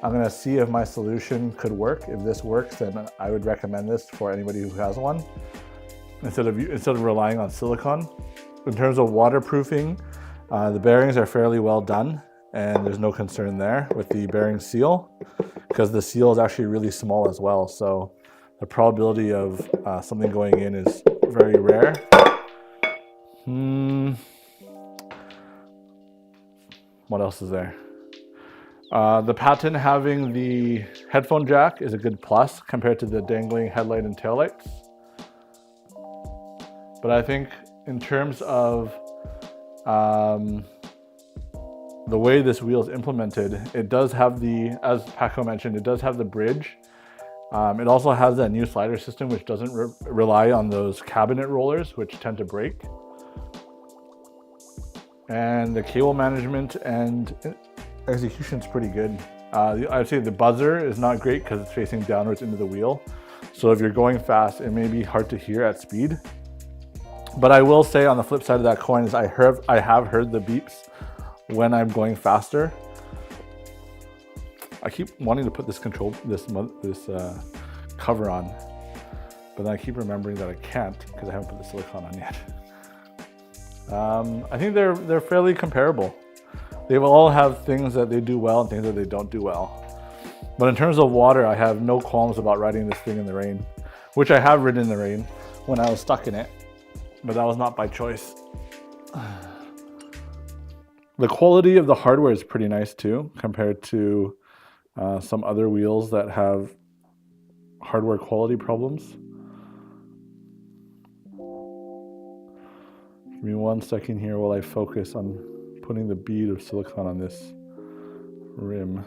I'm gonna see if my solution could work. If this works, then I would recommend this for anybody who has one, instead of relying on silicone. In terms of waterproofing, the bearings are fairly well done, and there's no concern there with the bearing seal, because the seal is actually really small as well. So the probability of something going in is very rare. What else is there? The Patton having the headphone jack is a good plus compared to the dangling headlight and taillights. But I think in terms of the way this wheel is implemented, it does have the, as Paco mentioned, it does have the bridge. It also has that new slider system, which doesn't rely on those cabinet rollers, which tend to break. And the cable management and execution is pretty good. I'd say the buzzer is not great because it's facing downwards into the wheel. So if you're going fast, it may be hard to hear at speed. But I will say on the flip side of that coin is I have heard the beeps when I'm going faster. I keep wanting to put this cover on, but then I keep remembering that I can't because I haven't put the silicone on yet. I think they're fairly comparable. They will all have things that they do well and things that they don't do well. But in terms of water, I have no qualms about riding this thing in the rain, which I have ridden in the rain when I was stuck in it, but that was not by choice. The quality of the hardware is pretty nice too, compared to some other wheels that have hardware quality problems. Give me 1 second here while I focus on putting the bead of silicone on this rim.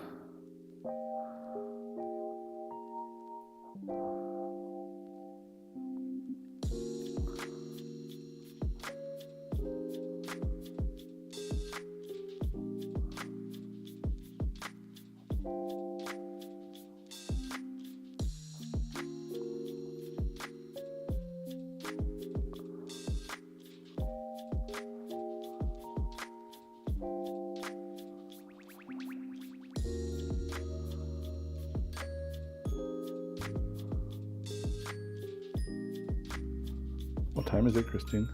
What time is it, Christine?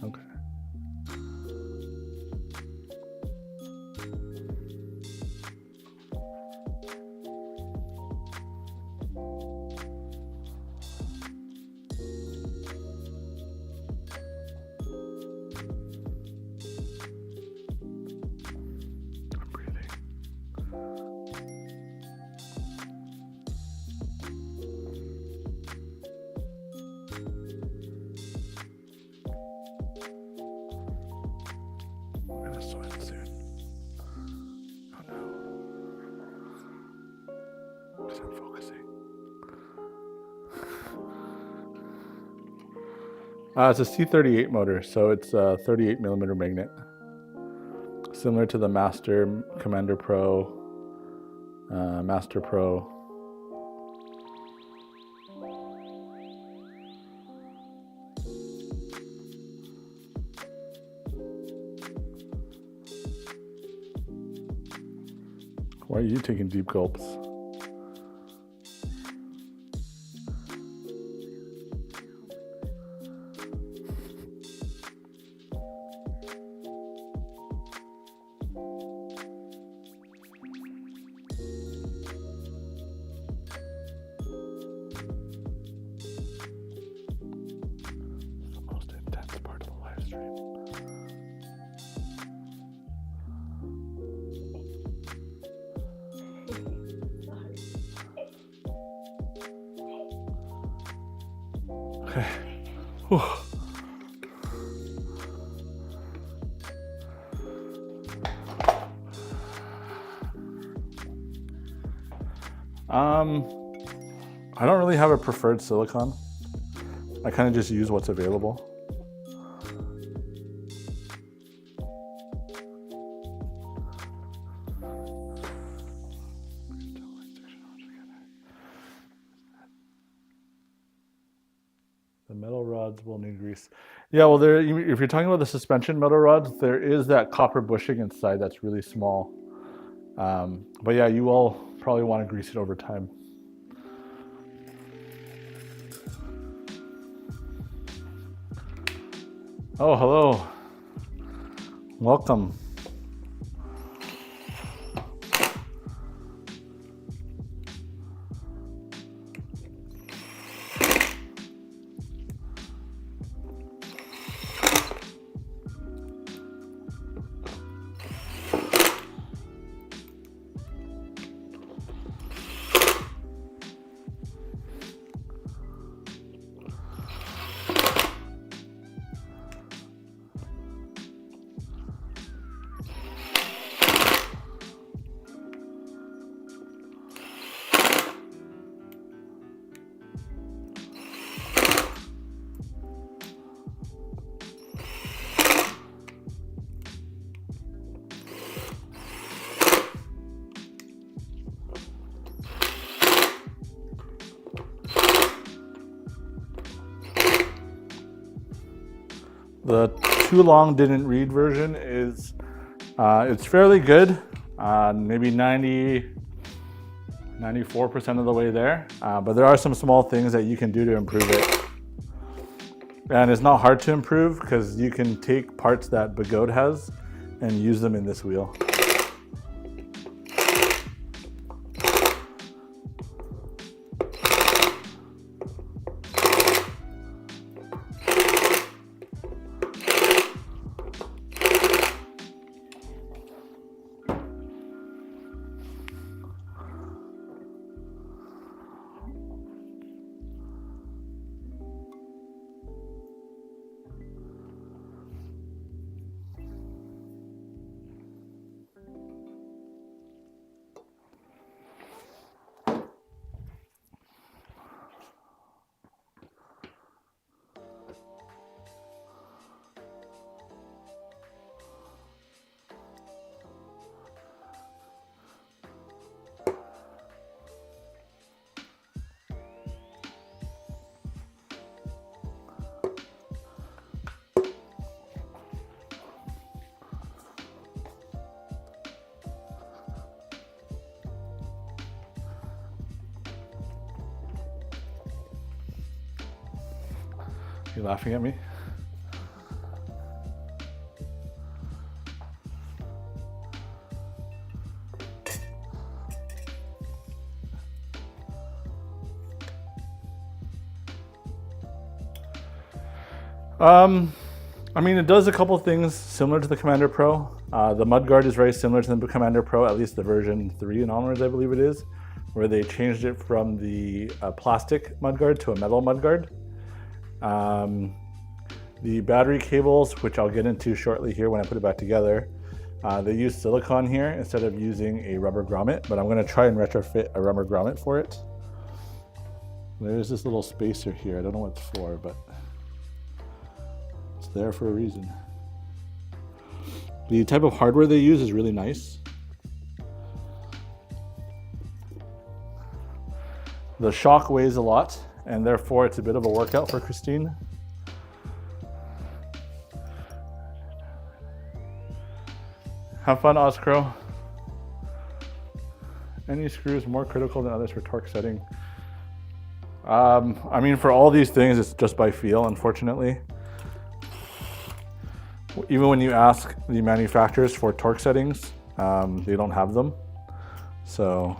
Okay. I'm breathing. I'm focusing. It's a C38 motor, so it's a 38 millimeter magnet, similar to the Master, Commander Pro, Master Pro. Why are you taking deep gulps? Okay. Whew. I don't really have a preferred silicone. I kind of just use what's available. The metal rods will need grease. Yeah, well, if you're talking about the suspension metal rods, there is that copper bushing inside that's really small. But yeah, you will probably want to grease it over time. Oh, hello. Welcome. The too long didn't read version is, it's fairly good, maybe 94% of the way there, but there are some small things that you can do to improve it. And it's not hard to improve because you can take parts that Begode has and use them in this wheel. You laughing at me? I mean, it does a couple things similar to the Commander Pro. The mudguard is very similar to the Commander Pro, at least the version 3 and onwards, I believe it is, where they changed it from the plastic mudguard to a metal mudguard. The battery cables, which I'll get into shortly here when I put it back together, they use silicone here instead of using a rubber grommet, but I'm going to try and retrofit a rubber grommet for it. There's this little spacer here. I don't know what it's for, but it's there for a reason. The type of hardware they use is really nice. The shock weighs a lot, and therefore it's a bit of a workout for Christine. Have fun, Oscro. Any screws more critical than others for torque setting? I mean, for all these things, it's just by feel, unfortunately. Even when you ask the manufacturers for torque settings, they don't have them. So,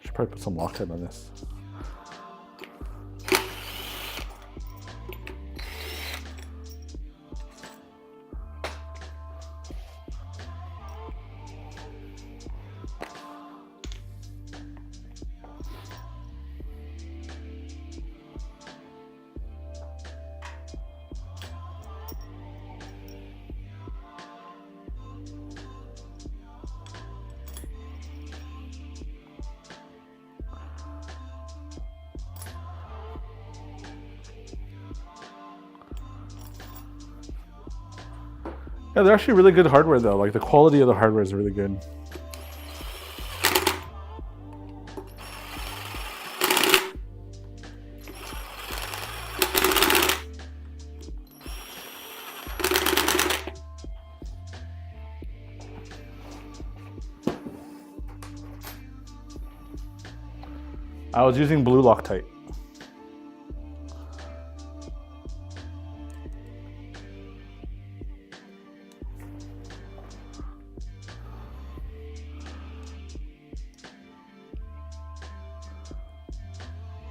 should probably put some Loctite on this. Yeah, they're actually really good hardware though. Like the quality of the hardware is really good. I was using blue Loctite.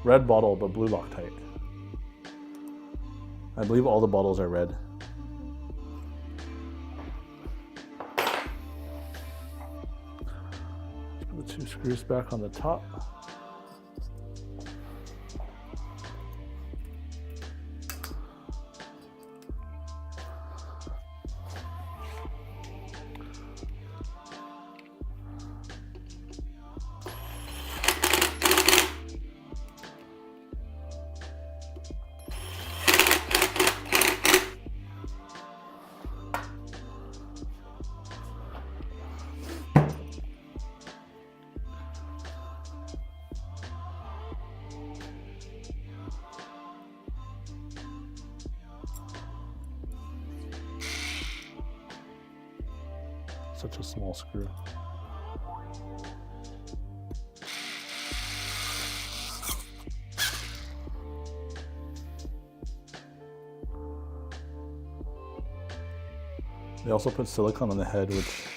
Red bottle, but blue Loctite. I believe all the bottles are red. Put the two screws back on the top. Such a small screw. They also put silicone on the head, which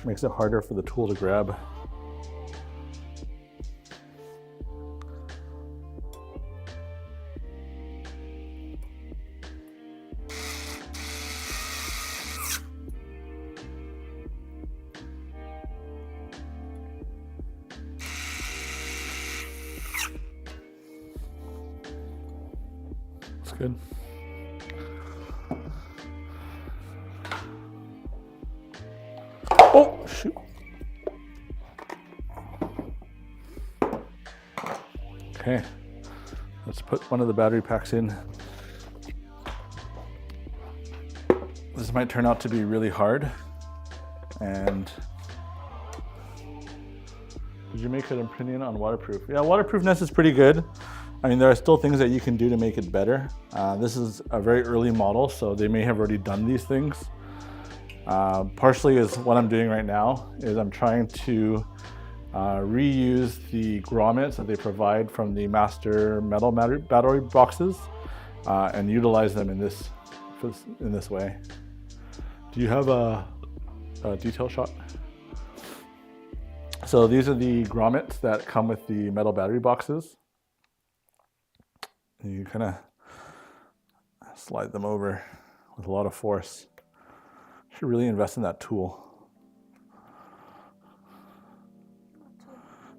makes it harder for the tool to grab. That's good. Oh, shoot. Okay, let's put one of the battery packs in. This might turn out to be really hard. And did you make an opinion on waterproof? Yeah, waterproofness is pretty good. I mean, there are still things that you can do to make it better. This is a very early model, so they may have already done these things. Partially is what I'm doing right now is I'm trying to reuse the grommets that they provide from the master metal battery boxes and utilize them in this way. Do you have a detail shot? So these are the grommets that come with the metal battery boxes. And you kind of slide them over with a lot of force. You should really invest in that tool.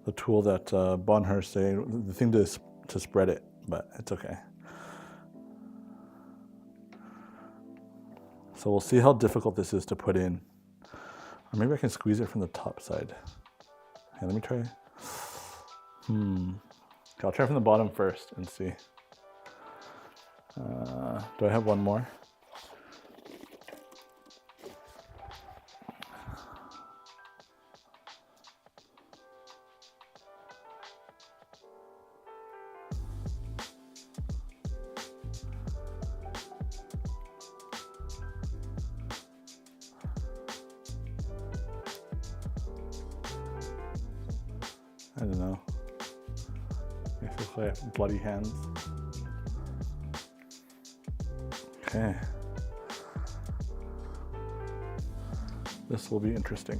The tool that Bonhurst say, the thing to spread it, but it's okay. So we'll see how difficult this is to put in. Or maybe I can squeeze it from the top side. Okay, let me try. Okay, I'll try from the bottom first and see. Do I have one more? So I have bloody hands. Okay. This will be interesting.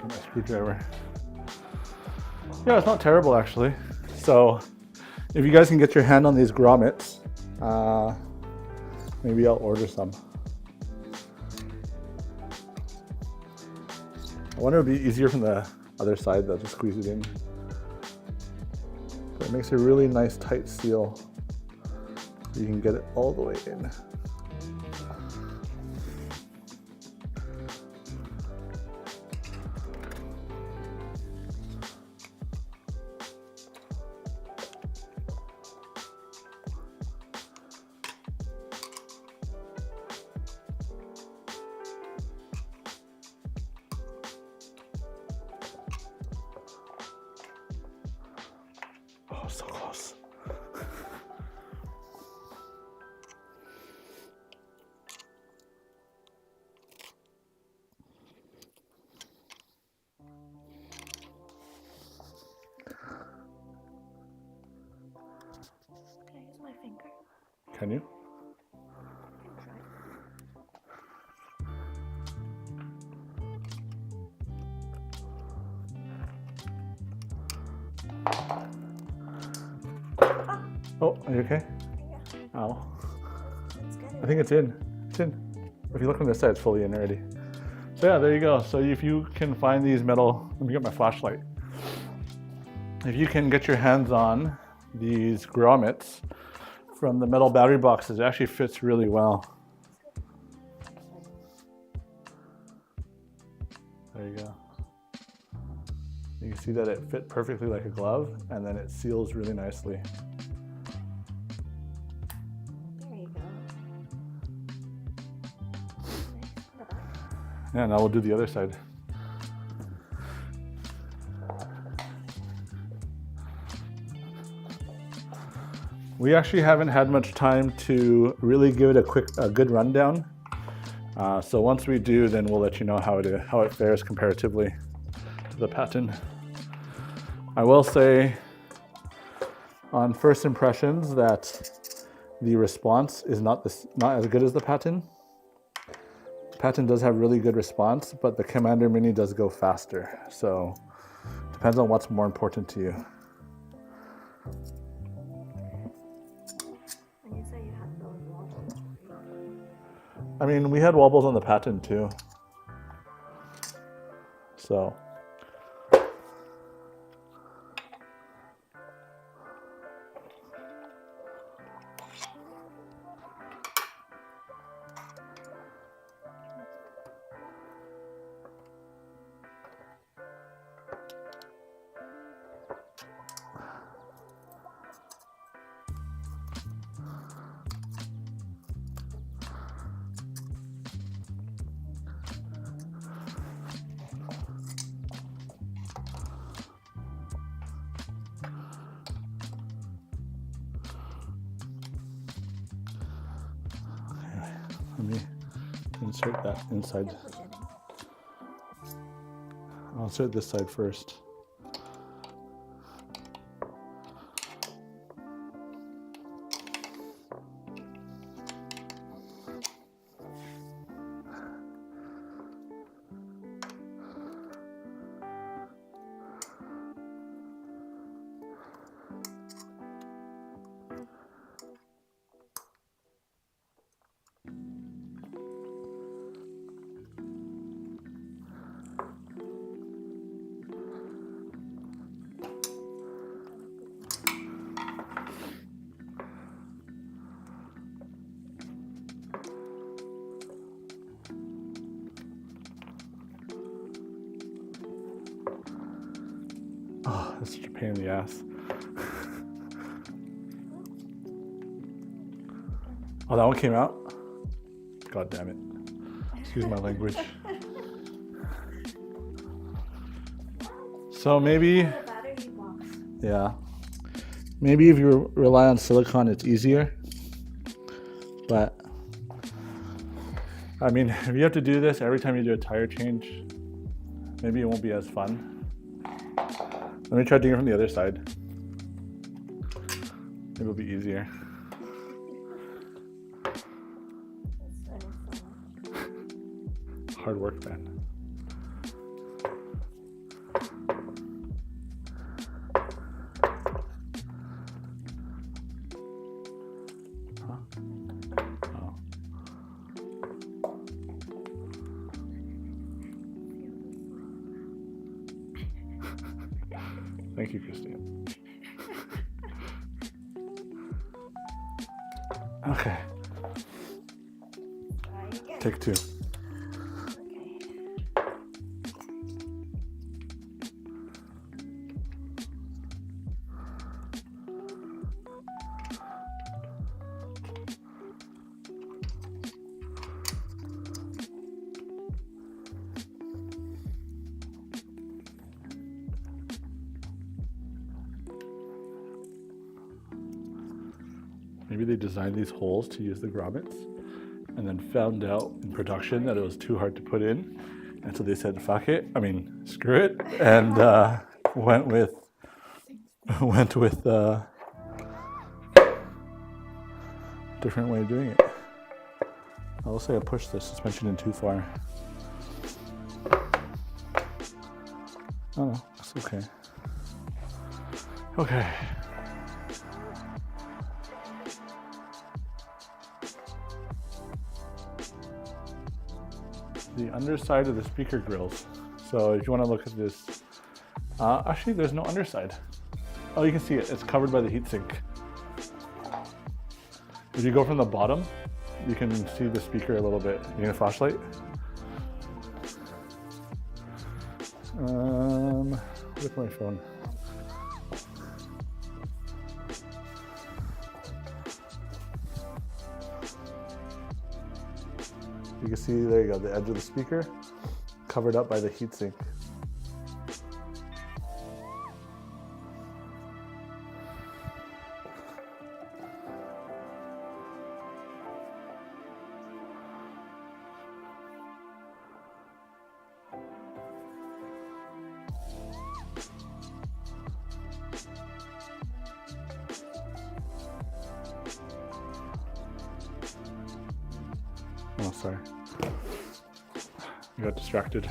My screwdriver. Yeah, it's not terrible actually. So if you guys can get your hand on these grommets, maybe I'll order some. I wonder if it'd be easier from the other side though, to squeeze it in. But it makes a really nice tight seal. You can get it all the way in. Oh, so close. Can I use my finger? Can you? Oh, are you okay? Yeah. Ow. It's good. I think it's in. It's in. If you look on this side, it's fully in already. So yeah, there you go. So if you can find these metal, let me get my flashlight. If you can get your hands on these grommets from the metal battery boxes, it actually fits really well. There you go. You can see that it fit perfectly like a glove, and then it seals really nicely. There you go. Yeah, now we'll do the other side. We actually haven't had much time to really give it a good rundown. So once we do, then we'll let you know how it fares comparatively to the Patton. I will say on first impressions that the response is not as good as the Patton. Patton does have really good response, but the Commander Mini does go faster. So depends on what's more important to you. And you say you had those wobbles. I mean, we had wobbles on the Patton too. So. Let me insert that inside. I'll insert this side first. That's such a pain in the ass. Oh, that one came out? God damn it. Excuse my language. So maybe, Battery box. yeah. Maybe if you rely on silicone, it's easier. But, I mean, if you have to do this every time you do a tire change, maybe it won't be as fun. Let me try doing it from the other side. Maybe it'll be easier. Hard work, man. Huh? Oh. Thank you, Christine. Okay. Take two. Maybe they designed these holes to use the grommets and then found out in production that it was too hard to put in. And so they said, fuck it. I mean, screw it. And went with different way of doing it. I will say I pushed the suspension in too far. Oh no, it's okay. Okay. The underside of the speaker grills. So if you want to look at this, actually there's no underside. Oh, you can see it. It's covered by the heatsink. If you go from the bottom, you can see the speaker a little bit. You need a flashlight? With my phone. You can see, there you go, the edge of the speaker covered up by the heatsink. Oh, sorry. I got distracted.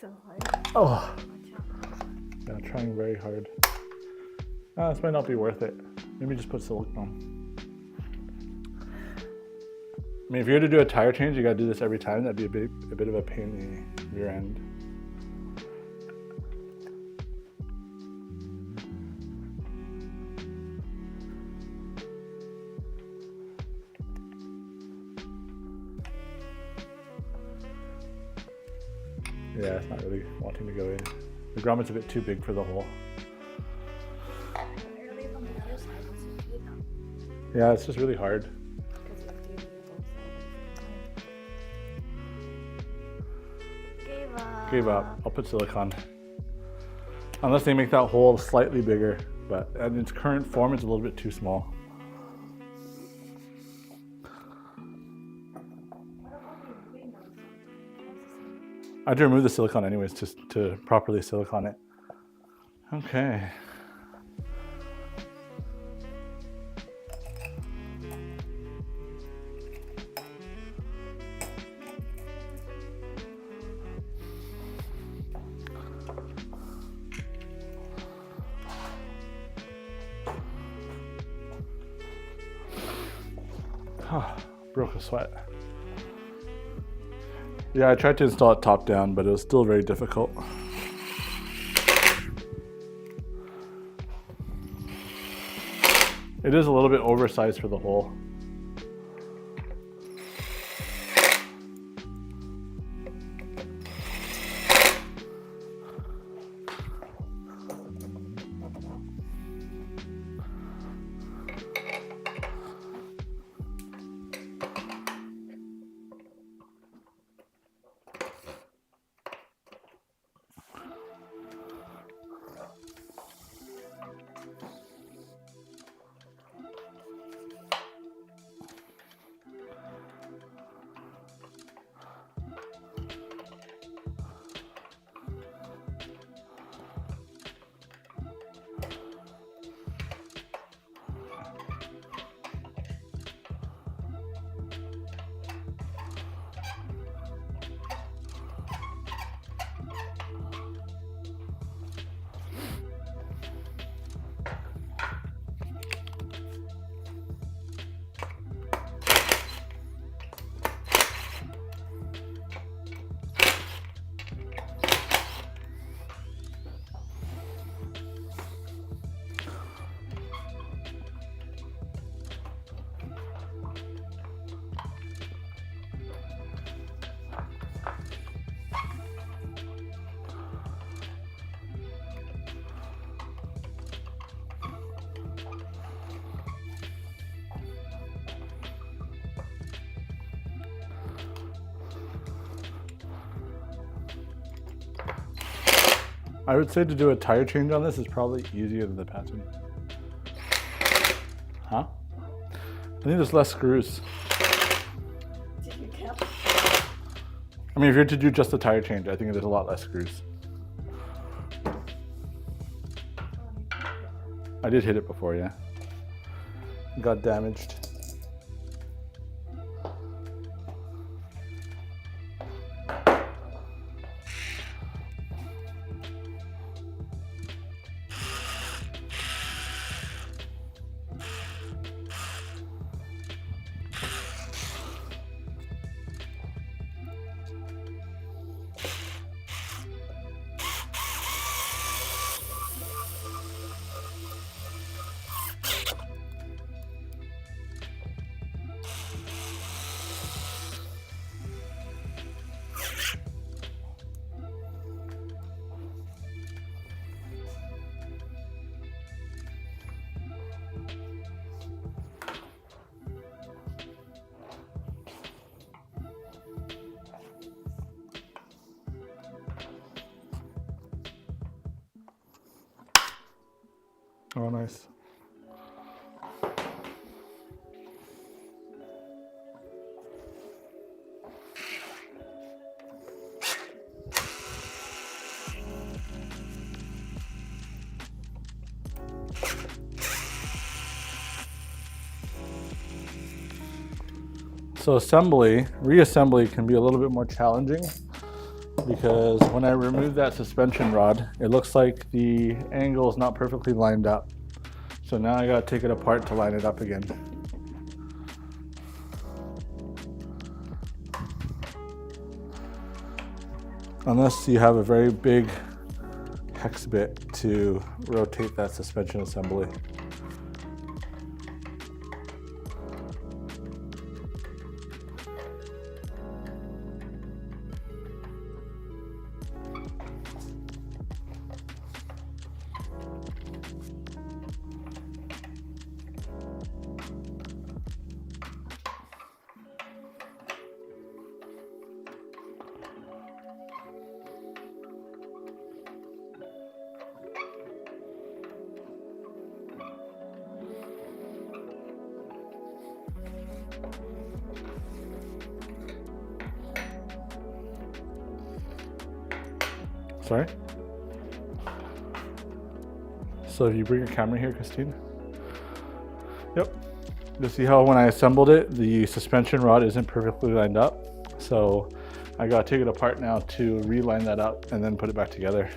So hard. Oh, yeah, trying very hard. This might not be worth it. Maybe just put silicone. I mean, if you're to do a tire change, you gotta do this every time. That'd be a bit of a pain in the rear end. Yeah, it's not really wanting to go in. The grommet's a bit too big for the hole. Early in the Yeah, it's just really hard. Because you have to do both sides. Gave up. Gave up. I'll put silicone. Unless they make that hole slightly bigger, but in its current form, it's a little bit too small. I had to remove the silicone anyways, just to properly silicone it. Okay. Broke a sweat. Yeah, I tried to install it top down, but it was still very difficult. It is a little bit oversized for the hole. I would say to do a tire change on this is probably easier than the Patton. Huh? I think there's less screws. Did you count? I mean, if you're to do just a tire change, I think there's a lot less screws. I did hit it before, yeah. It got damaged. Oh, nice. So reassembly can be a little bit more challenging because when I remove that suspension rod, it looks like the angle is not perfectly lined up. So now I gotta take it apart to line it up again. Unless you have a very big hex bit to rotate that suspension assembly. Sorry? So if you bring your camera here, Christine. Yep. You'll see how when I assembled it, the suspension rod isn't perfectly lined up. So I gotta take it apart now to reline that up and then put it back together.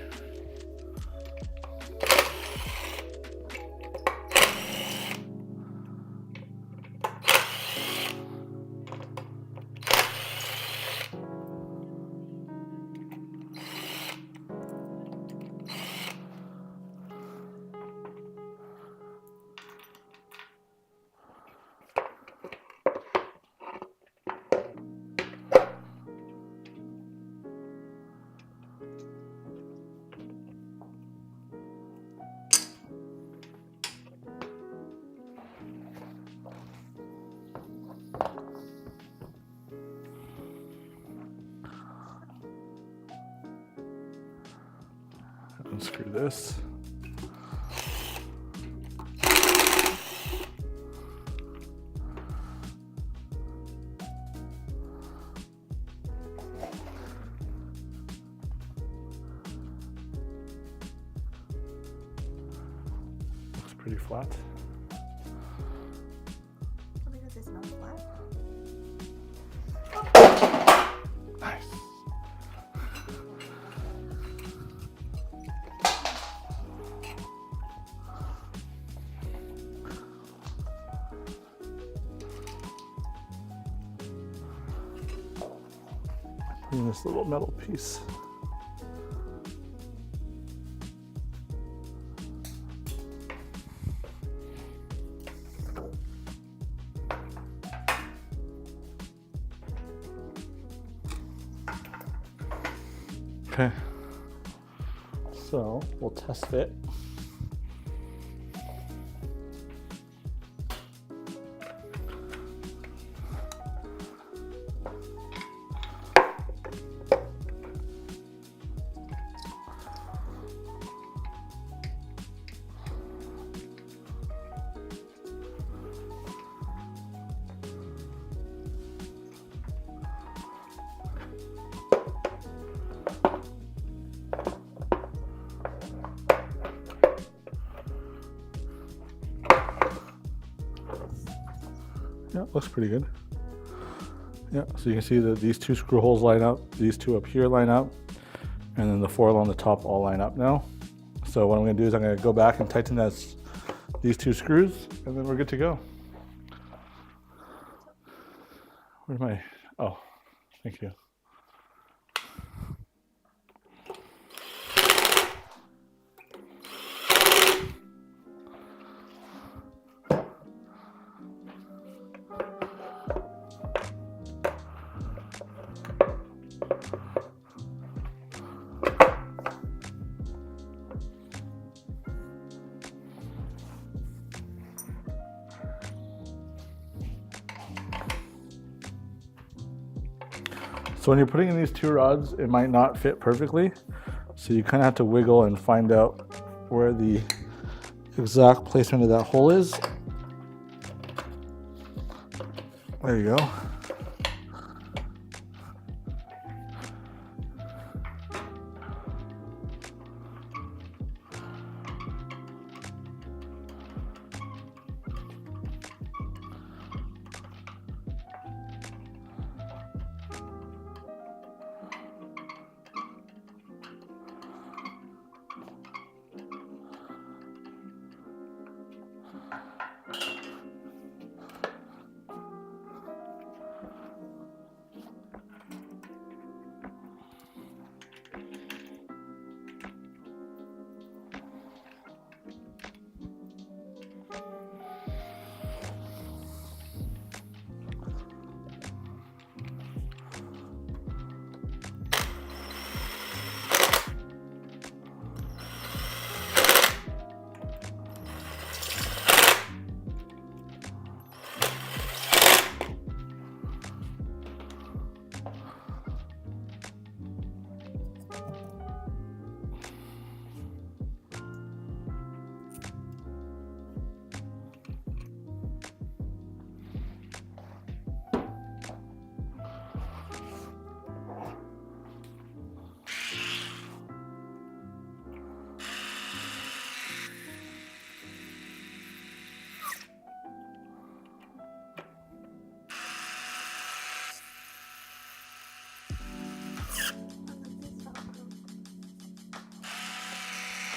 Unscrew this. Looks pretty flat. Because it's not flat. Nice. And this little metal piece. Okay, so we'll test fit. Yeah, looks pretty good. Yeah, so you can see that these two screw holes line up, these two up here line up, and then the four on the top all line up now. So what I'm gonna do is I'm gonna go back and tighten these two screws, and then we're good to go. Where's my, oh, thank you. So when you're putting in these two rods, it might not fit perfectly. So you kind of have to wiggle and find out where the exact placement of that hole is. There you go.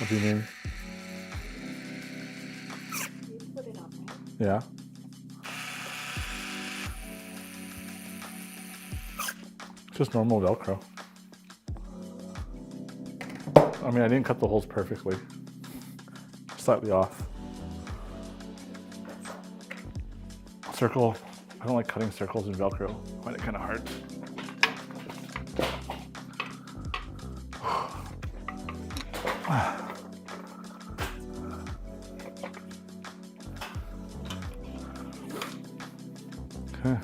What do you mean? You put it on, right? Yeah. It's just normal Velcro. I mean, I didn't cut the holes perfectly. Slightly off. Circle. I don't like cutting circles in Velcro. I find it kind of hard. Okay.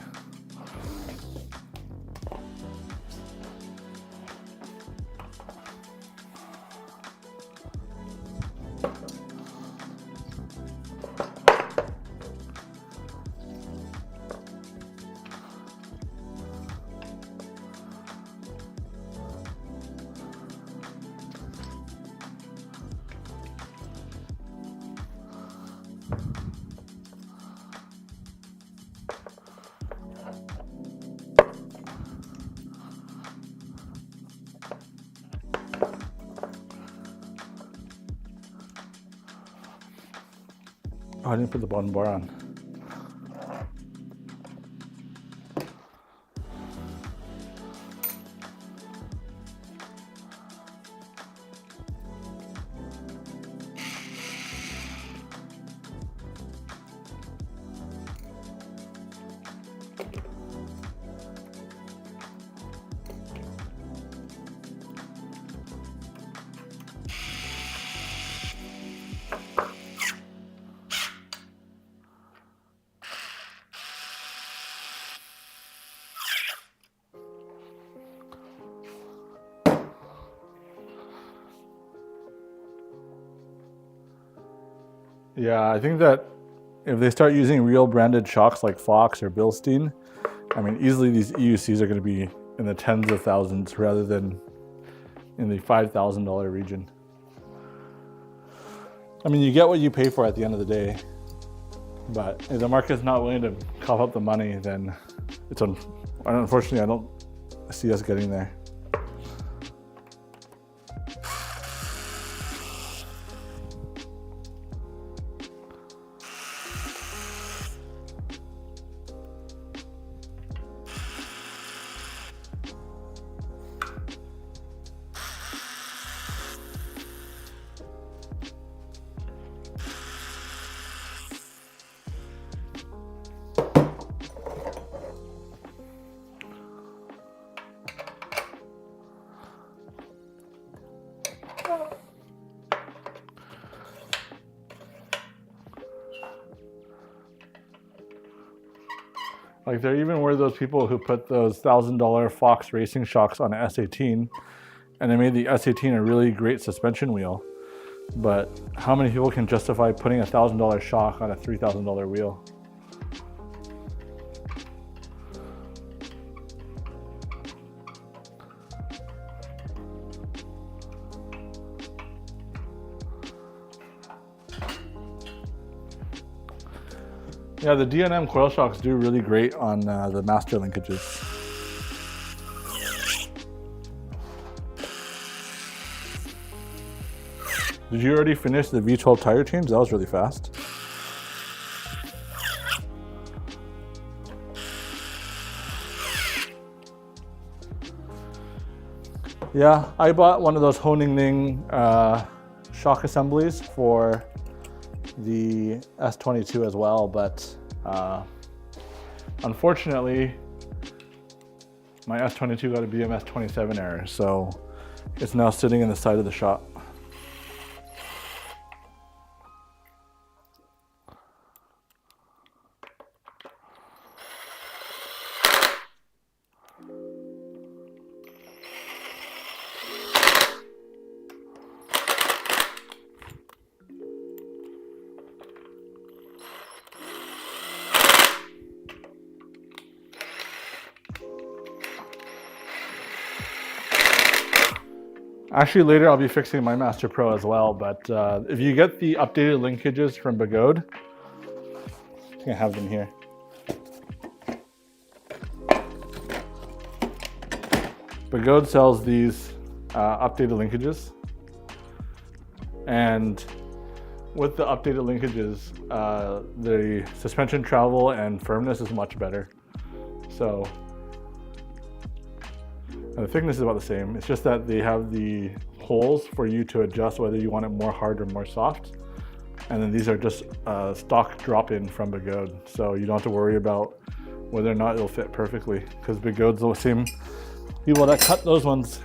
Oh, I didn't put the bottom bar on. Yeah, I think that if they start using real branded shocks like Fox or Bilstein, I mean, easily these EUCs are going to be in the tens of thousands rather than in the $5,000 region. I mean, you get what you pay for at the end of the day, but if the market's not willing to cough up the money, then it's unfortunately, I don't see us getting there. Like there even were those people who put those $1,000 Fox racing shocks on an S18 and they made the S18 a really great suspension wheel. But how many people can justify putting a $1,000 shock on a $3,000 wheel? Yeah, the D&M coil shocks do really great on the master linkages. Did you already finish the V12 tire change? That was really fast. Yeah, I bought one of those Honingning shock assemblies for the S22 as well, but unfortunately my S22 got a BMS 27 error, so it's now sitting in the side of the shop. Actually, later I'll be fixing my Master Pro as well, but if you get the updated linkages from Begode, I think I have them here. Begode sells these updated linkages, And with the updated linkages, the suspension travel and firmness is much better. So, and the thickness is about the same. It's just that they have the holes for you to adjust whether you want it more hard or more soft. And then these are just stock drop-in from Bigode. So you don't have to worry about whether or not it'll fit perfectly, because Bigode's the same people that cut those ones.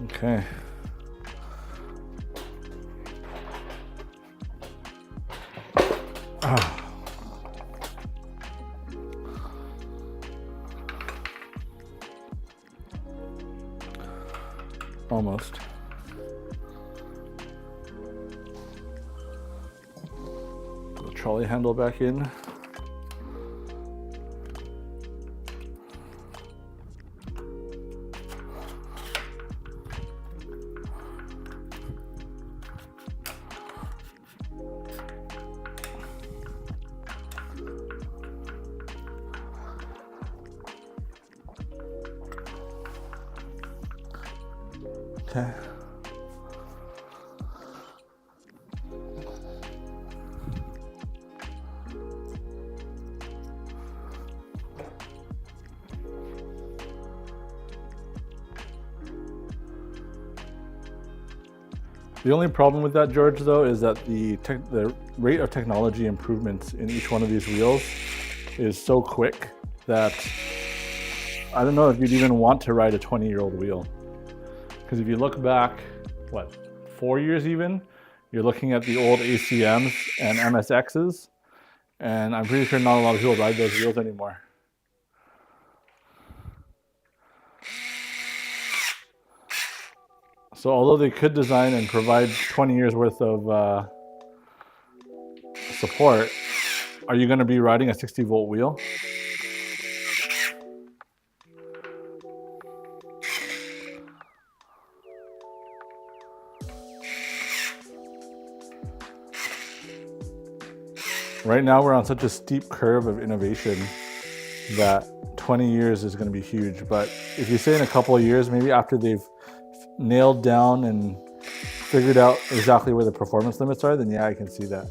Okay. Almost. Put the trolley handle back in. Okay. The only problem with that, George, though, is that the rate of technology improvements in each one of these wheels is so quick that I don't know if you'd even want to ride a 20-year-old wheel. Because if you look back, what, 4 years even, you're looking at the old ACMs and MSXs, and I'm pretty sure not a lot of people ride those wheels anymore. So although they could design and provide 20 years worth of support, are you going to be riding a 60-volt wheel? Right now we're on such a steep curve of innovation that 20 years is going to be huge. But if you say in a couple of years, maybe after they've nailed down and figured out exactly where the performance limits are, then yeah, I can see that.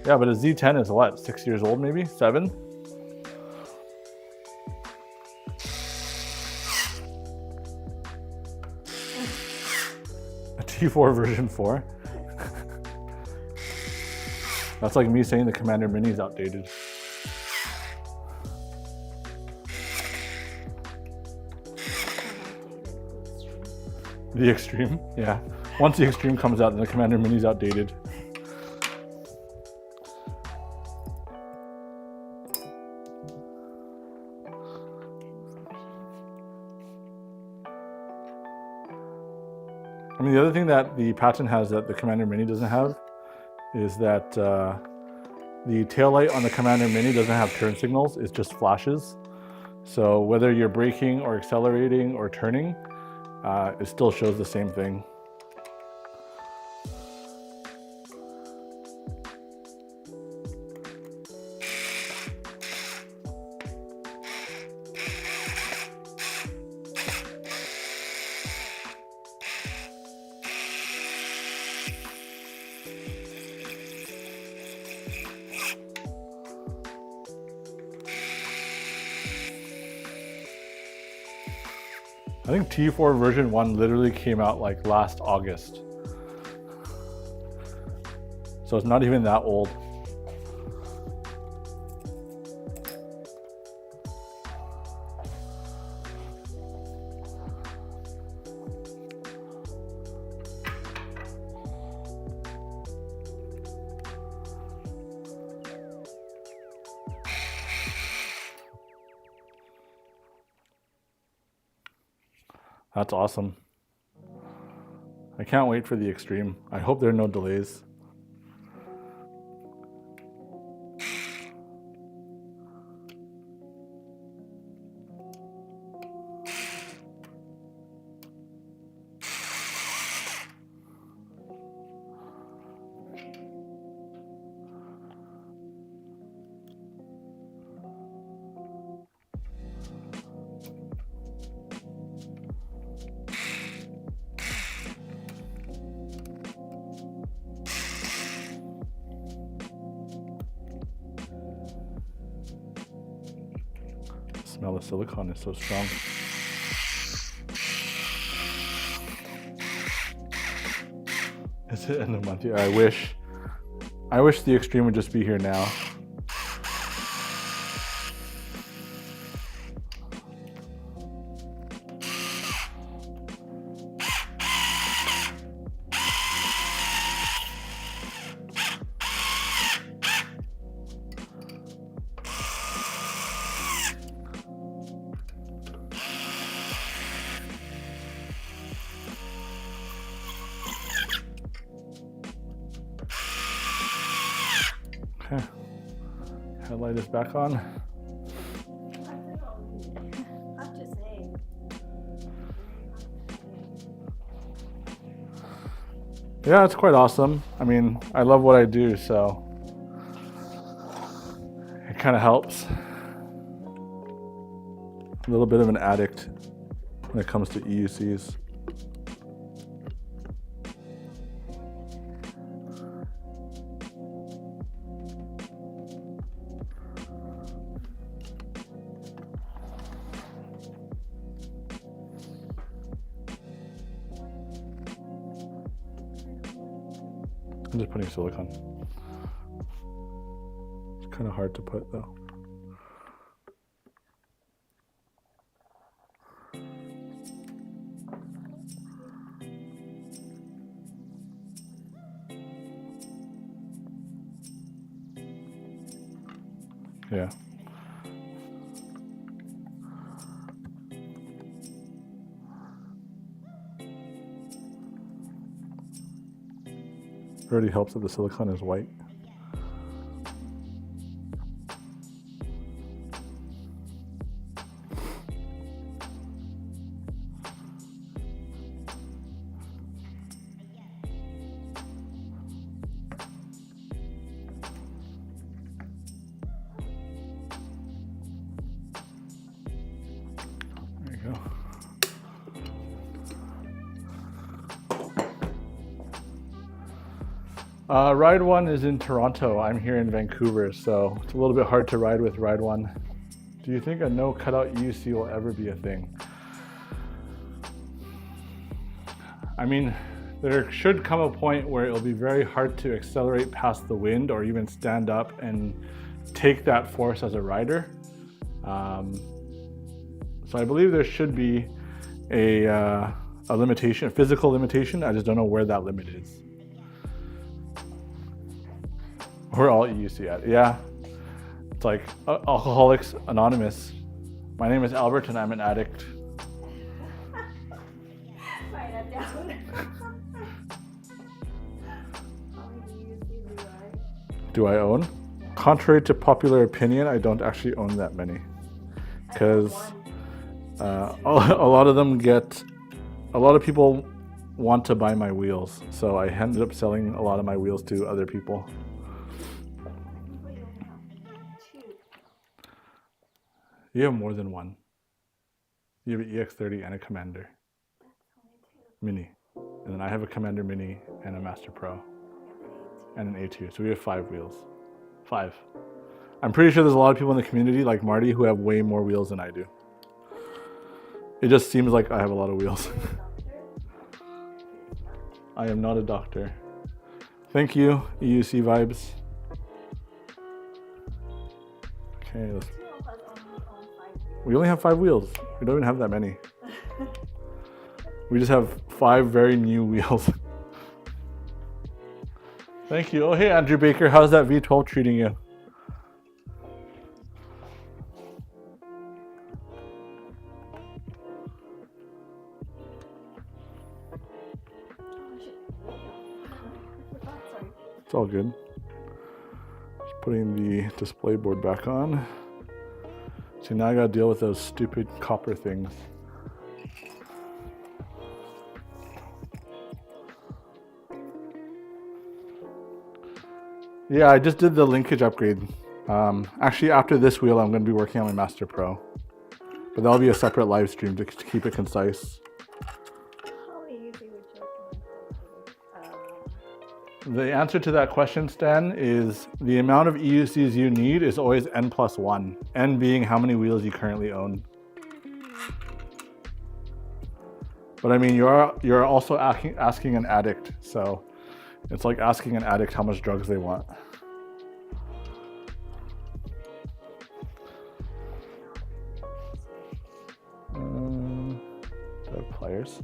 Yeah, but a Z10 is what, 6 years old maybe? 7? A T4 version 4? That's like me saying the Commander Mini is outdated. The Extreme? Yeah. Once the Extreme comes out, then the Commander Mini is outdated. I mean, the other thing that the Patton has that the Commander Mini doesn't have is that the taillight on the Commander Mini doesn't have turn signals, it's just flashes. So whether you're braking or accelerating or turning, it still shows the same thing. I think T4 version 1 literally came out like last August. So it's not even that old. That's awesome. I can't wait for the Extreme. I hope there are no delays. smell of silicone is so strong. Is it in a month? Yeah, I wish the Extreme would just be here now. Okay, headlight is back on. I'm just saying. Yeah, it's quite awesome. I mean, I love what I do, so it kind of helps. A little bit of an addict when it comes to EUCs. I'm just putting silicone. It's kind of hard to put though. Yeah. It already helps that the silicone is white. There you go. Ride 1 is in Toronto. I'm here in Vancouver, so it's a little bit hard to ride with Ride 1. Do you think a no cutout EUC will ever be a thing? I mean, there should come a point where it'll be very hard to accelerate past the wind or even stand up and take that force as a rider. So I believe there should be a limitation, a physical limitation. I just don't know where that limit is. We're all EUC at, yeah. It's like Alcoholics Anonymous. My name is Albert and I'm an addict. Write that down. How many EUCs do you ride? Do I own? Contrary to popular opinion, I don't actually own that many. Because a lot of them a lot of people want to buy my wheels. So I ended up selling a lot of my wheels to other people. You have more than one. You have an EX30 and a Commander Mini. And then I have a Commander Mini and a Master Pro and an A2. So we have 5 wheels. 5. I'm pretty sure there's a lot of people in the community like Marty who have way more wheels than I do. It just seems like I have a lot of wheels. I am not a doctor. Thank you, EUC vibes. Okay, let's... We only have 5 wheels. We don't even have that many. We just have 5 very new wheels. Thank you. Oh, hey, Andrew Baker. How's that V12 treating you? It's all good. Just putting the display board back on. So now I gotta deal with those stupid copper things. Yeah, I just did the linkage upgrade. Actually, after this wheel, I'm gonna be working on my Master Pro. But that'll be a separate live stream to keep it concise. How easy would you recommend The answer to that question, Stan, is the amount of EUCs you need is always N+1. N being how many wheels you currently own. But I mean, you're also asking an addict, so it's like asking an addict how much drugs they want. The pliers.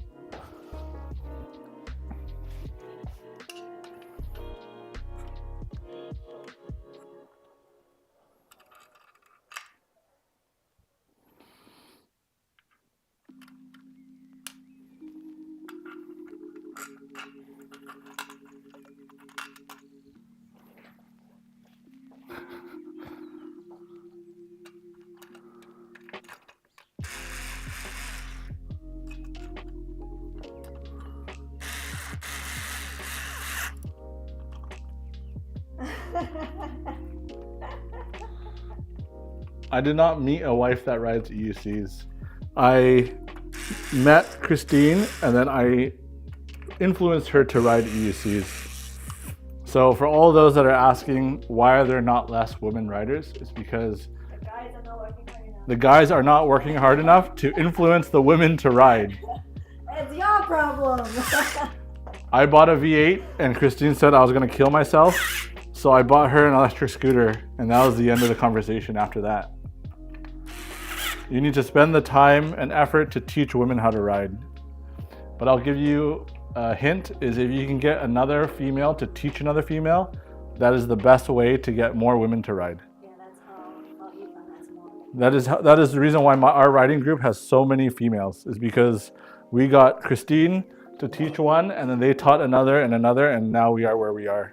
I did not meet a wife that rides EUCs. I met Christine and then I influenced her to ride EUCs. So for all those that are asking why are there not less women riders, it's because the guys are not working hard enough to influence the women to ride. It's your problem. I bought a V8 and Christine said I was gonna kill myself. So I bought her an electric scooter and that was the end of the conversation after that. You need to spend the time and effort to teach women how to ride. But I'll give you a hint, is if you can get another female to teach another female, that is the best way to get more women to ride. Yeah, that's how Ethan has more. That is the reason why our riding group has so many females, is because we got Christine to teach one and then they taught another and another and now we are where we are.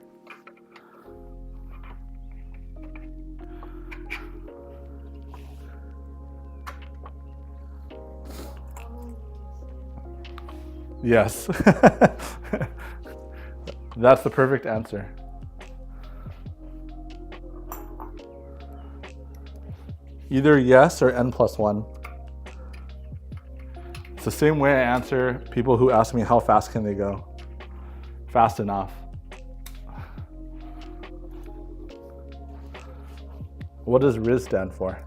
Yes. That's the perfect answer. Either yes or N+1. It's the same way I answer people who ask me how fast can they go. Fast enough. What does RIZ stand for?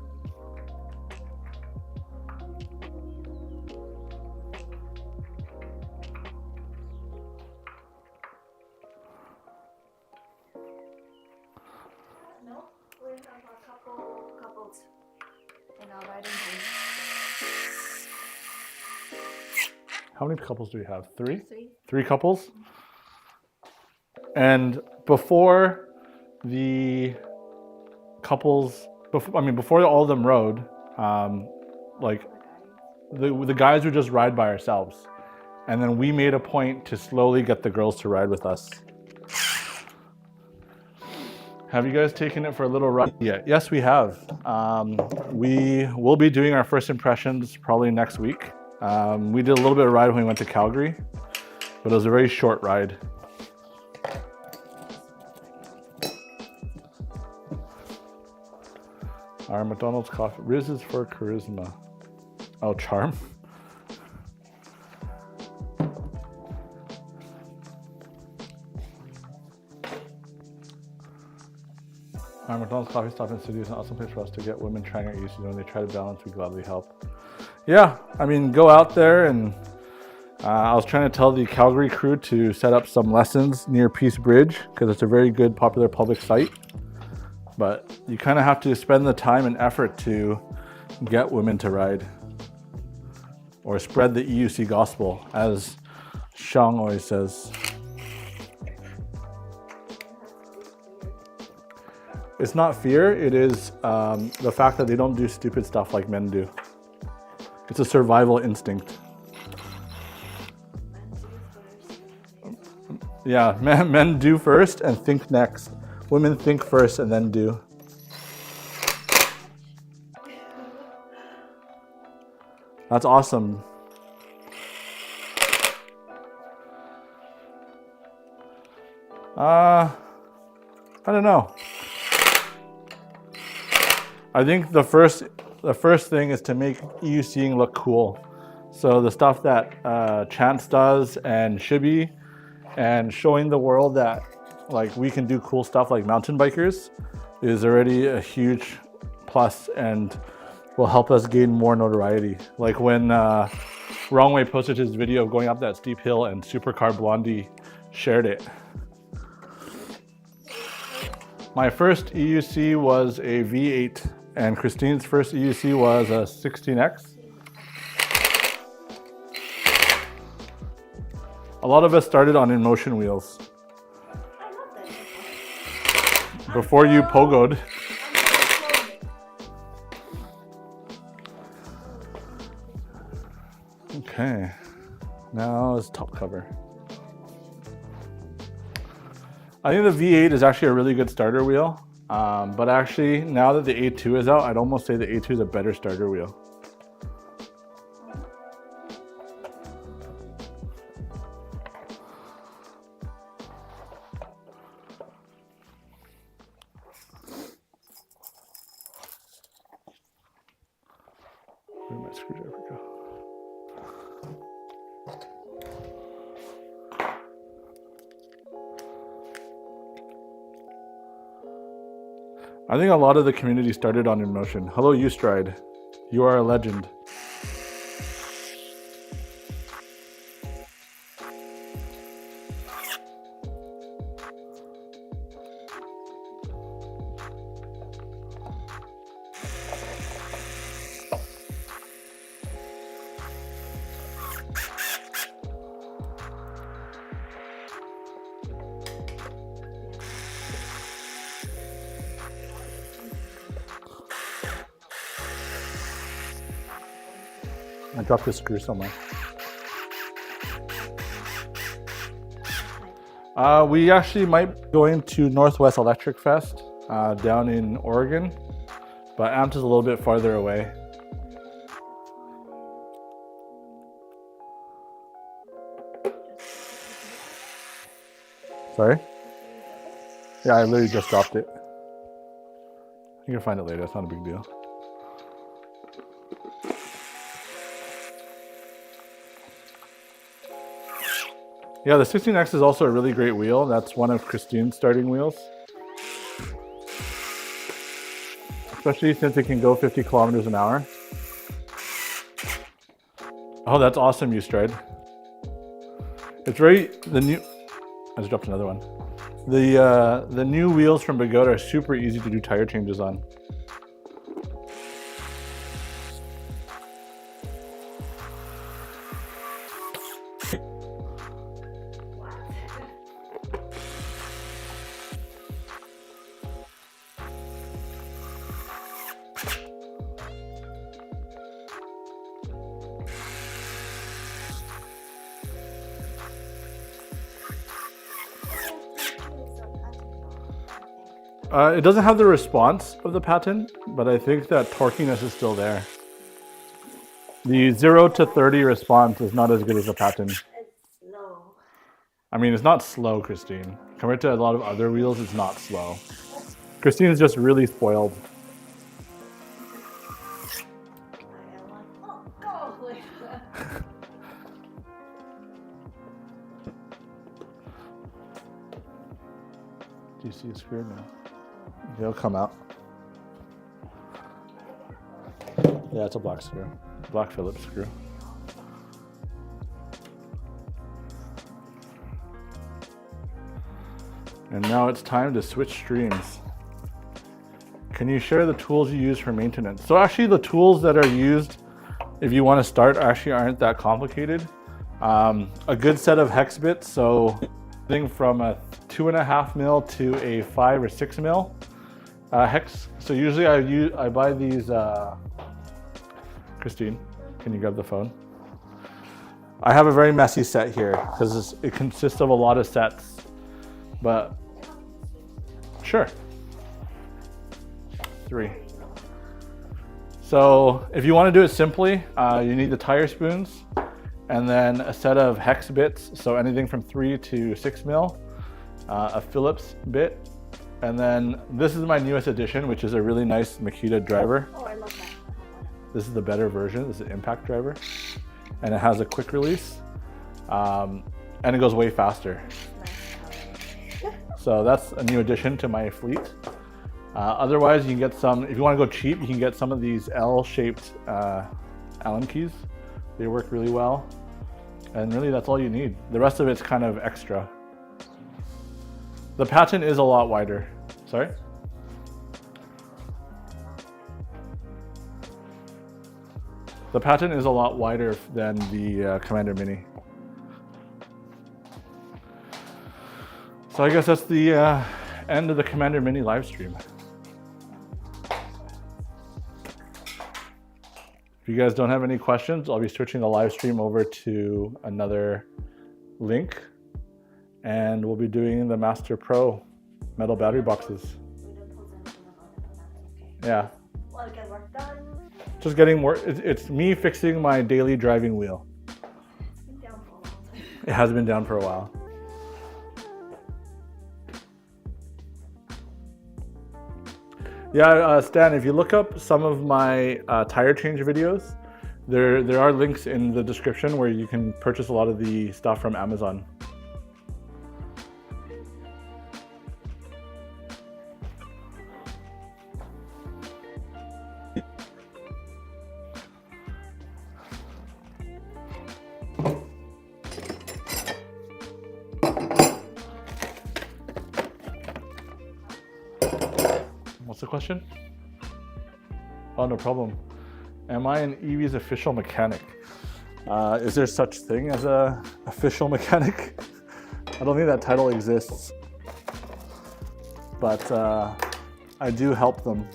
No, we have a couples in our riding team. How many couples do we have? Three? Three. 3 couples? And before the couples, before all of them rode, like the guys would just ride by ourselves. And then we made a point to slowly get the girls to ride with us. Have you guys taken it for a little ride yet? Yes, we have. We will be doing our first impressions probably next week. We did a little bit of ride when we went to Calgary, but it was a very short ride. Our McDonald's coffee. Riz is for charisma. Oh, charm. Our McDonald's coffee stop in City is an awesome place for us to get women trying our uses. When they try to balance, we gladly help. Yeah, I mean, go out there and I was trying to tell the Calgary crew to set up some lessons near Peace Bridge because it's a very good, popular public site. But you kind of have to spend the time and effort to get women to ride or spread the EUC gospel, as Shang always says. It's not fear, it is the fact that they don't do stupid stuff like men do. It's a survival instinct. Yeah, men do first and think next. Women think first and then do. That's awesome. I don't know. I think the first thing is to make EUCing look cool. So the stuff that Chance does and Shibby, and showing the world that like we can do cool stuff like mountain bikers is already a huge plus and will help us gain more notoriety. Like when Wrong Way posted his video of going up that steep hill and Supercar Blondie shared it. My first EUC was a V8 and Christine's first EUC was a 16X. A lot of us started on InMotion wheels. I love that. Before you pogoed. Okay, now is top cover. I think the V8 is actually a really good starter wheel, but actually now that the A2 is out, I'd almost say the A2 is a better starter wheel. Where'd my screwdriver go? I think a lot of the community started on InMotion. Hello, Ustride. You are a legend. I dropped a screw somewhere. We actually might go into Northwest Electric Fest down in Oregon, but Amt is a little bit farther away. Sorry? Yeah, I literally just dropped it. You can find it later, it's not a big deal. Yeah, the 16X is also a really great wheel. That's one of Christine's starting wheels. Especially since it can go 50 kilometers an hour. Oh, that's awesome, Ustride. It's very, the new, I just dropped another one. The new wheels from Bogota are super easy to do tire changes on. It doesn't have the response of the Patton, but I think that torquiness is still there. The 0 to 30 response is not as good as the Patton. It's slow. I mean, it's not slow, Christine. Compared to a lot of other wheels, it's not slow. Christine's just really spoiled. Oh, go! Do you see a screw now? It'll come out. Yeah, it's a black screw. Black Phillips screw. And now it's time to switch streams. Can you share the tools you use for maintenance? So actually the tools that are used if you want to start actually aren't that complicated. A good set of hex bits, so thing from a 2.5 mil to a 5 or 6 mil hex. So usually I buy these, Christine, can you grab the phone? I have a very messy set here because it consists of a lot of sets, but sure. 3. So if you want to do it simply, you need the tire spoons and then a set of hex bits. So anything from 3 to 6 mil, a Phillips bit. And then this is my newest addition, which is a really nice Makita driver. Oh, I love that. This is the better version. This is an impact driver. And it has a quick release. And it goes way faster. So that's a new addition to my fleet. Otherwise, you can get some, if you want to go cheap, you can get some of these L-shaped Allen keys. They work really well. And really, that's all you need. The rest of it's kind of extra. The Patton is a lot wider. Sorry? The Patton is a lot wider than the Commander Mini. So I guess that's the end of the Commander Mini live stream. If you guys don't have any questions, I'll be switching the live stream over to another link, and we'll be doing the Master Pro metal battery boxes. Yeah. Well, get work done. Just getting more, it's me fixing my daily driving wheel. It's been down for a long time. It has been down for a while. Yeah, Stan, if you look up some of my tire change videos, there are links in the description where you can purchase a lot of the stuff from Amazon. What's the question? Oh, no problem. Am I an EV's official mechanic? Is there such thing as a official mechanic? I don't think that title exists. But I do help them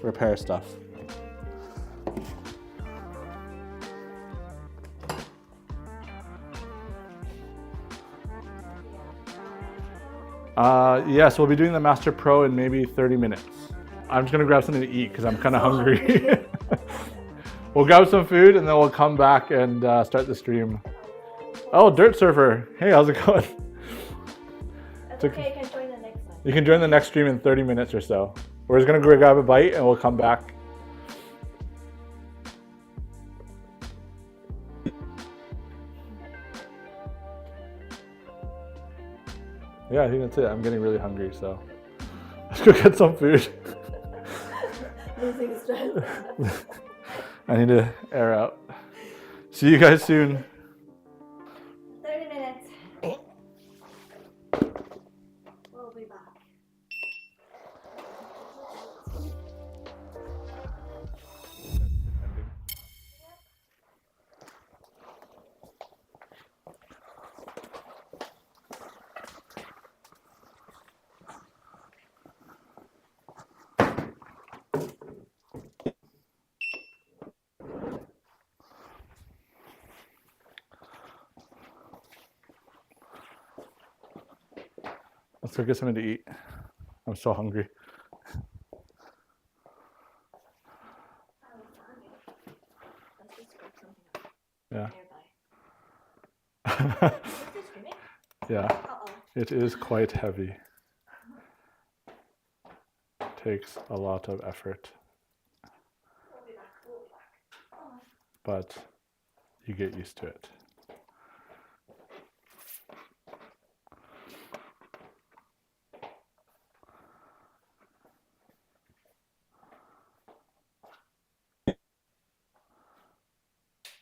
repair stuff. Yes, we'll be doing the Master Pro in maybe 30 minutes. I'm just gonna grab something to eat because I'm kind of hungry. We'll grab some food and then we'll come back and start the stream. Oh, Dirt Surfer. Hey, how's it going? That's okay, you can join the next one. You can join the next stream in 30 minutes or so. We're just gonna go grab a bite and we'll come back. Yeah, I think that's it. I'm getting really hungry, so let's go get some food. Losing stress. I need to air out. See you guys soon. 30 minutes. We'll be back. Let's go get something to eat. I'm so hungry. Let's just grab something Yeah. nearby. Is this screaming? Yeah, Uh-oh. it is quite heavy. Takes a lot of effort, We'll be back. We'll be back. Oh. but you get used to it.